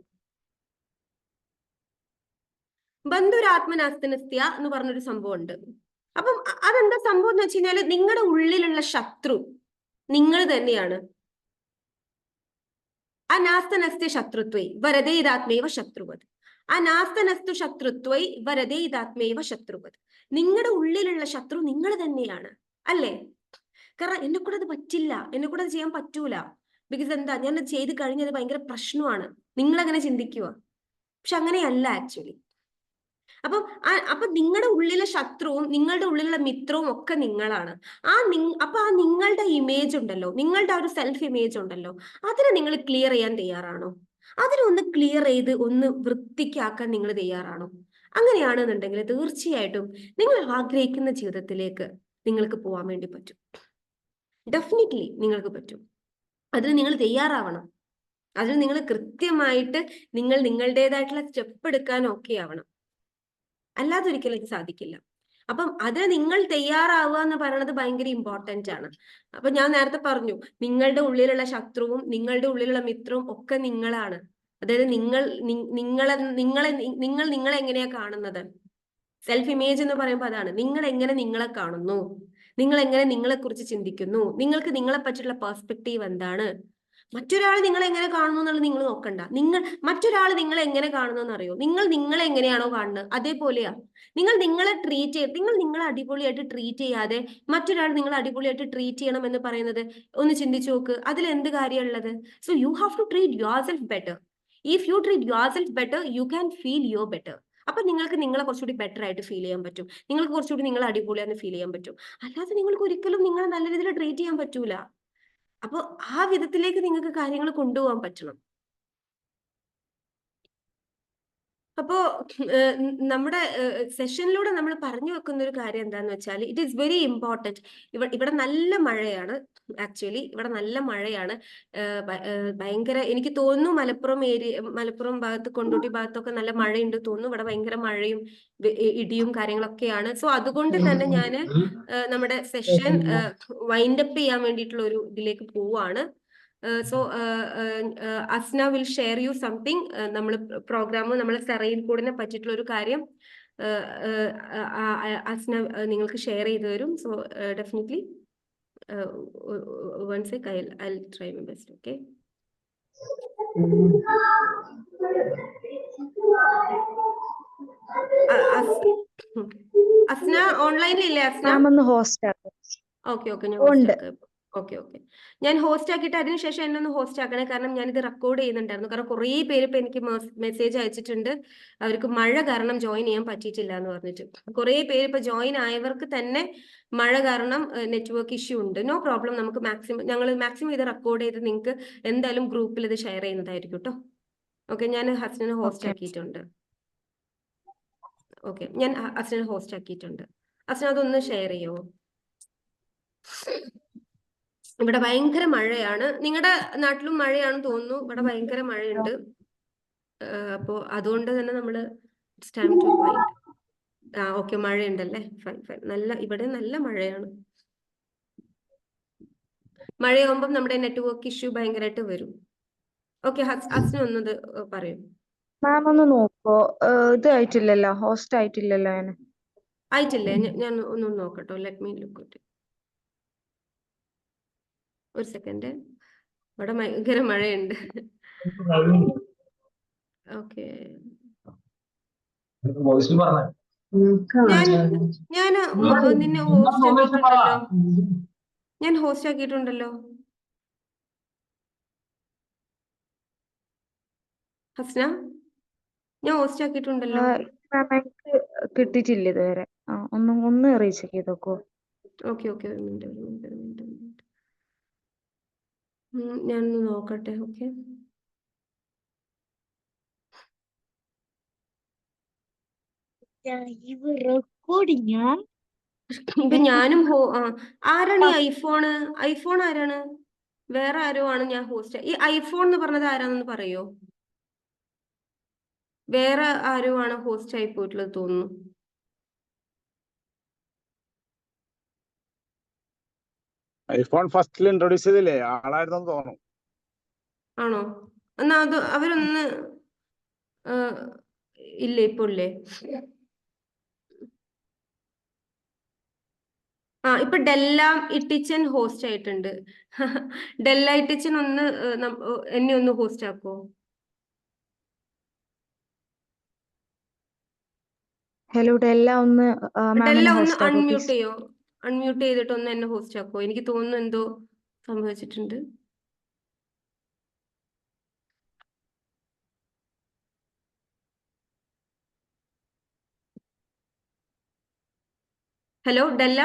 ബന്ധുരാത്മനാസ്തനസ്ത്യ എന്ന് പറഞ്ഞൊരു സംഭവം ഉണ്ട്. അപ്പം അതെന്താ സംഭവം എന്ന് വെച്ച് കഴിഞ്ഞാല്, നിങ്ങളുടെ ഉള്ളിലുള്ള ശത്രു നിങ്ങൾ തന്നെയാണ്. അനാസ്തനസ്തി ശത്രുത്വൈ വരദേതാത്മേവ ശത്രുവത്. അനാസ്തനസ്തു ശത്രുത്വൈ വരദേതാത്മേവ ശത്രുവത്. നിങ്ങളുടെ ഉള്ളിലുള്ള ശത്രു നിങ്ങൾ തന്നെയാണ്, അല്ലേ? കാരണം എന്നെ കൂടെ അത് പറ്റില്ല, എന്നെ കൂടെ അത് ചെയ്യാൻ പറ്റൂല, ബിക്കോസ് എന്താ, ഞാൻ അത് ചെയ്ത് കഴിഞ്ഞത് ഭയങ്കര പ്രശ്നമാണ്, നിങ്ങൾ അങ്ങനെ ചിന്തിക്കുക. പക്ഷെ അങ്ങനെയല്ല ആക്ച്വലി. അപ്പൊ നിങ്ങളുടെ ഉള്ളിലെ ശത്രുവും നിങ്ങളുടെ ഉള്ളിലുള്ള മിത്രവും ഒക്കെ നിങ്ങളാണ്. അപ്പൊ ആ നിങ്ങളുടെ ഇമേജ് ഉണ്ടല്ലോ, നിങ്ങളുടെ ആ ഒരു സെൽഫ് ഇമേജ് ഉണ്ടല്ലോ, അതിനെ നിങ്ങൾ ക്ലിയർ ചെയ്യാൻ തയ്യാറാണോ? അതിനൊന്ന് ക്ലിയർ ചെയ്ത് ഒന്ന് വൃത്തിക്കാക്കാൻ നിങ്ങൾ തയ്യാറാണോ? അങ്ങനെയാണെന്നുണ്ടെങ്കിൽ തീർച്ചയായിട്ടും നിങ്ങൾ ആഗ്രഹിക്കുന്ന ജീവിതത്തിലേക്ക് നിങ്ങൾക്ക് പോകാൻ വേണ്ടി പറ്റും. ഡെഫിനറ്റ്ലി നിങ്ങൾക്ക് പറ്റും. അതിന് നിങ്ങൾ തയ്യാറാവണം. അതിന് നിങ്ങൾ കൃത്യമായിട്ട് നിങ്ങളുടേതായിട്ടുള്ള സ്റ്റെപ്പ് എടുക്കാൻ ഓക്കെ ആവണം. അല്ലാതെ ഒരിക്കലും ഇത് സാധിക്കില്ല. അപ്പം അതിന് നിങ്ങൾ തയ്യാറാവുക എന്ന് പറയുന്നത് ഭയങ്കര ഇമ്പോർട്ടന്റ് ആണ്. അപ്പൊ ഞാൻ നേരത്തെ പറഞ്ഞു, നിങ്ങളുടെ ഉള്ളിലുള്ള ശത്രുവും നിങ്ങളുടെ ഉള്ളിലുള്ള മിത്രവും ഒക്കെ നിങ്ങളാണ്. അതായത് നിങ്ങളെ എങ്ങനെയാ കാണുന്നത്, സെൽഫ് ഇമേജ് എന്ന് പറയുമ്പോൾ അതാണ്. നിങ്ങൾ എങ്ങനെ നിങ്ങളെ കാണുന്നു, നിങ്ങൾ എങ്ങനെ നിങ്ങളെ കുറിച്ച് ചിന്തിക്കുന്നു, നിങ്ങൾക്ക് നിങ്ങളെ പറ്റിയുള്ള പെർസ്പെക്റ്റീവ് എന്താണ്. മറ്റൊരാൾ നിങ്ങളെ എങ്ങനെ കാണുന്നു എന്നുള്ളത് നിങ്ങൾ നോക്കണ്ട. മറ്റൊരാൾ നിങ്ങളെ എങ്ങനെ കാണുന്നു എന്നറിയോ? നിങ്ങളെ എങ്ങനെയാണോ കാണുന്നത് അതേപോലെയാ. നിങ്ങൾ നിങ്ങളെ അടിപൊളിയായിട്ട് ട്രീറ്റ് ചെയ്യാതെ മറ്റൊരാൾ നിങ്ങളെ അടിപൊളിയായിട്ട് ട്രീറ്റ് ചെയ്യണം എന്ന് പറയുന്നത് ഒന്ന് ചിന്തിച്ചു നോക്ക്. അതിൽ എന്ത് കാര്യമുള്ളത്? So you have to treat yourself better. If you treat yourself better, you can feel your better. അപ്പൊ നിങ്ങൾക്ക് നിങ്ങളെ കുറച്ചുകൂടി ബെറ്റർ ആയിട്ട് ഫീൽ ചെയ്യാൻ പറ്റും. നിങ്ങൾക്ക് കുറച്ചുകൂടി നിങ്ങൾ അടിപൊളിയാന്ന് ഫീൽ ചെയ്യാൻ പറ്റും. അല്ലാതെ നിങ്ങൾക്ക് ഒരിക്കലും നിങ്ങളെ നല്ല രീതിയിൽ ട്രീറ്റ് ചെയ്യാൻ പറ്റൂല. അപ്പൊ ആ വിധത്തിലേക്ക് നിങ്ങൾക്ക് കാര്യങ്ങൾ കൊണ്ടുപോകാൻ പറ്റണം. അപ്പോ നമ്മുടെ സെഷനിലൂടെ നമ്മൾ പറഞ്ഞു വെക്കുന്ന ഒരു കാര്യം എന്താന്ന് വെച്ചാൽ ഇറ്റ് ഈസ് വെരി ഇമ്പോർട്ടൻറ്റ്. ഇവിടെ നല്ല മഴയാണ്. ആക്ച്വലി ഇവിടെ നല്ല മഴയാണ്. ഭയങ്കര എനിക്ക് തോന്നുന്നു മലപ്പുറം ഭാഗത്ത്, കൊണ്ടോട്ടി ഭാഗത്തൊക്കെ നല്ല മഴയുണ്ട് തോന്നുന്നു. ഇവിടെ ഭയങ്കര മഴയും ഇടിയും കാര്യങ്ങളൊക്കെയാണ്. സോ അതുകൊണ്ട് തന്നെ ഞാൻ നമ്മുടെ സെഷൻ വൈൻഡപ്പ് ചെയ്യാൻ വേണ്ടിയിട്ടുള്ള ഒരു ഇതിലേക്ക് പോവാണ്. So Asna will share you something. നമ്മൾ പ്രോഗ്രാം, നമ്മളെ സെറയിൽ കൂടിനെ പറ്റിയിട്ടുള്ള ഒരു കാര്യം അസ്ന നിങ്ങൾക്ക് ഷെയർ ചെയ്തു തരും. So definitely one sec, I try my best. Okay, Asna ഓൺലൈനിലില്ലേ അസ്ന? ഹോസ്റ്റ് ഓക്കെ ഓക്കെ, ഞാൻ ഹോസ്റ്റ് ആക്കാം. ഓക്കെ ഓക്കെ, ഞാൻ ഹോസ്റ്റ് ആക്കിയിട്ട് അതിനുശേഷം എന്നെ ഒന്ന് ഹോസ്റ്റ് ആക്കണേ. കാരണം ഞാനിത് റെക്കോർഡ് ചെയ്യുന്നുണ്ടായിരുന്നു. കാരണം കുറേ പേര് ഇപ്പൊ എനിക്ക് മെസ്സേജ് അയച്ചിട്ടുണ്ട്, അവർക്ക് മഴ കാരണം ജോയിൻ ചെയ്യാൻ പറ്റിയിട്ടില്ല എന്ന് പറഞ്ഞിട്ട്. കുറേ പേര് ഇപ്പൊ ജോയിൻ ആയവർക്ക് തന്നെ മഴ കാരണം നെറ്റ്വർക്ക് ഇഷ്യൂ ഉണ്ട്. നോ പ്രോബ്ലം, നമുക്ക് ഞങ്ങൾ മാക്സിമം ഇത് റെക്കോർഡ് ചെയ്ത് നിങ്ങൾക്ക് എന്തായാലും ഗ്രൂപ്പിൽ ഇത് ഷെയർ ചെയ്യുന്നതായിരിക്കും കേട്ടോ. ഓക്കെ, ഞാൻ ഹസ്നനെ ഹോസ്റ്റ് ആക്കിയിട്ടുണ്ട്. ഓക്കെ, ഞാൻ ഹസ്നനെ ഹോസ്റ്റ് ആക്കിയിട്ടുണ്ട്. ഹസ്ന അതൊന്ന് ഷെയർ ചെയ്യുമോ? ഇവിടെ ഭയങ്കര മഴയാണ്. നിങ്ങളുടെ നാട്ടിലും മഴയാണെന്ന് തോന്നുന്നു. ഇവിടെ ഭയങ്കര മഴയുണ്ട്. അപ്പോ അതുകൊണ്ട് തന്നെ നമ്മള് it's time to wind. Okay, മഴയുണ്ടല്ലേ, ഫൈൻ ഫൈൻ. ഇവിടെ നല്ല മഴയാണ്. മഴയാകുമ്പം നമ്മുടെ നെറ്റ്വർക്ക് ഇഷ്യൂ ഭയങ്കരമായിട്ട് വരും. ഓക്കെ, ഹസ്ന ഒന്നത് പറയൂ. മാം ഒന്ന് നോക്കോ, ഇത് ആയിട്ടില്ലല്ലോ, ഹോസ്റ്റ് ആയിട്ടില്ലല്ലോ ഞാൻ. ആയിട്ടില്ലേ? ഞാൻ ഒന്ന് നോക്കട്ടോ. Let me look it. ഒരു സെക്കൻഡ്, ഇവിടെ ഭയങ്കര മഴയുണ്ട്. ഓക്കെ, ഞാൻ നിന്നെ ഹോസ്റ്റ് ആക്കിയിട്ടുണ്ടല്ലോ. ഞാൻ ഹോസ്റ്റ് ആക്കിയിട്ടുണ്ടല്ലോ ഹസ്ന, ഞാൻ ഹോസ്റ്റ് ആക്കിയിട്ടുണ്ടല്ലോ. മാം എനിക്ക് കിട്ടിയിട്ടില്ല ഇതുവരെ. ഒന്ന് റീചെക്ക് ചെയ്ത് നോക്കോ? ഓക്കെ ഓക്കെ, ഒരു മിനിറ്റ്. ഞാനൊന്ന് നോക്കട്ടെ. ഓക്കെ, ഇത് ഞാനും ആരാണ് ഈ ഐഫോൺ ആരാണ്? വേറെ ആരോ ആണ് ഞാൻ ഹോസ്റ്റ്. ഈ ഐഫോൺ എന്ന് പറഞ്ഞത് ആരാണെന്ന് പറയോ? വേറെ ആരോ ആണ് ഹോസ്റ്റ് ആയി പോയിട്ടുള്ളത് തോന്നുന്നു. ഐഫോൺ ഫസ്റ്റിൽ ഇൻട്രൊഡ്യൂസ് ചെയ്തില്ലേ, ആളായിരുന്നു തോന്നുന്നു. ആണോ? എന്നാ അത് അവരൊന്ന് ഇല്ലേ, ഇപ്പൊ ഇല്ലേ? ഇപ്പൊ ഡെല്ല ഇട്ടിച്ചൻ ഹോസ്റ്റ് ആയിട്ടുണ്ട്. ഡെല്ല ഇട്ടിച്ചൻ ഒന്ന് എന്നെ ഒന്ന് ഹോസ്റ്റ് ആക്കോ? ഹലോ ഡെല്ല, ഒന്ന് ഡെല്ല ഒന്ന് അൺമ്യൂട്ട് ചെയ്യോ? അൺമ്യൂട്ട് ചെയ്തിട്ട് ഒന്ന് എന്നെ ഹോസ്റ്റ് ആക്കോ? എനിക്ക് തോന്നുന്നു എന്തോ സംഭവിച്ചിട്ടുണ്ട്. ഹലോ ഡെല്ല,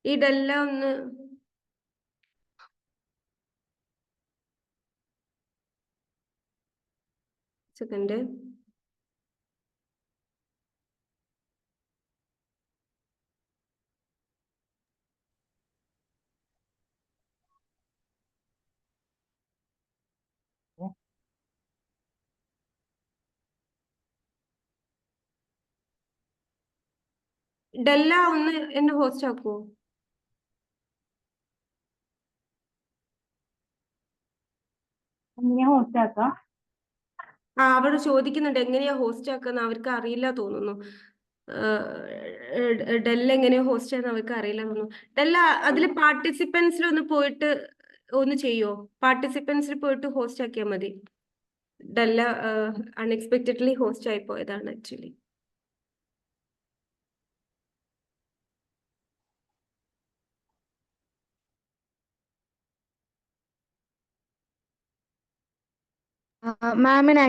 ഈ ഡെല്ല ഒന്ന് സെക്കൻഡ്. ഡെല്ല ഒന്ന് എന്നെ ഹോസ്റ്റ് ആക്കുവോ? അവിടെ ചോദിക്കുന്നുണ്ട് എങ്ങനെയാ ഹോസ്റ്റ് ആക്കുന്ന, അവർക്ക് അറിയില്ല തോന്നുന്നു. ഡെല്ല എങ്ങനെയാ ഹോസ്റ്റ് ചെയ്യുന്ന അവർക്ക് അറിയില്ല തോന്നുന്നു. ഡെല്ല അതില് പാർട്ടിസിപ്പൻസിൽ ഒന്ന് പോയിട്ട് ഒന്ന് ചെയ്യോ? പാർട്ടിസിപ്പൻസിൽ പോയിട്ട് ഹോസ്റ്റ് ആക്കിയാൽ മതി. ഡെല്ല അൺഎക്സ്പെക്റ്റഡ്ലി ഹോസ്റ്റ് ആയി പോയതാണ് ആക്ച്വലി. മാമിന്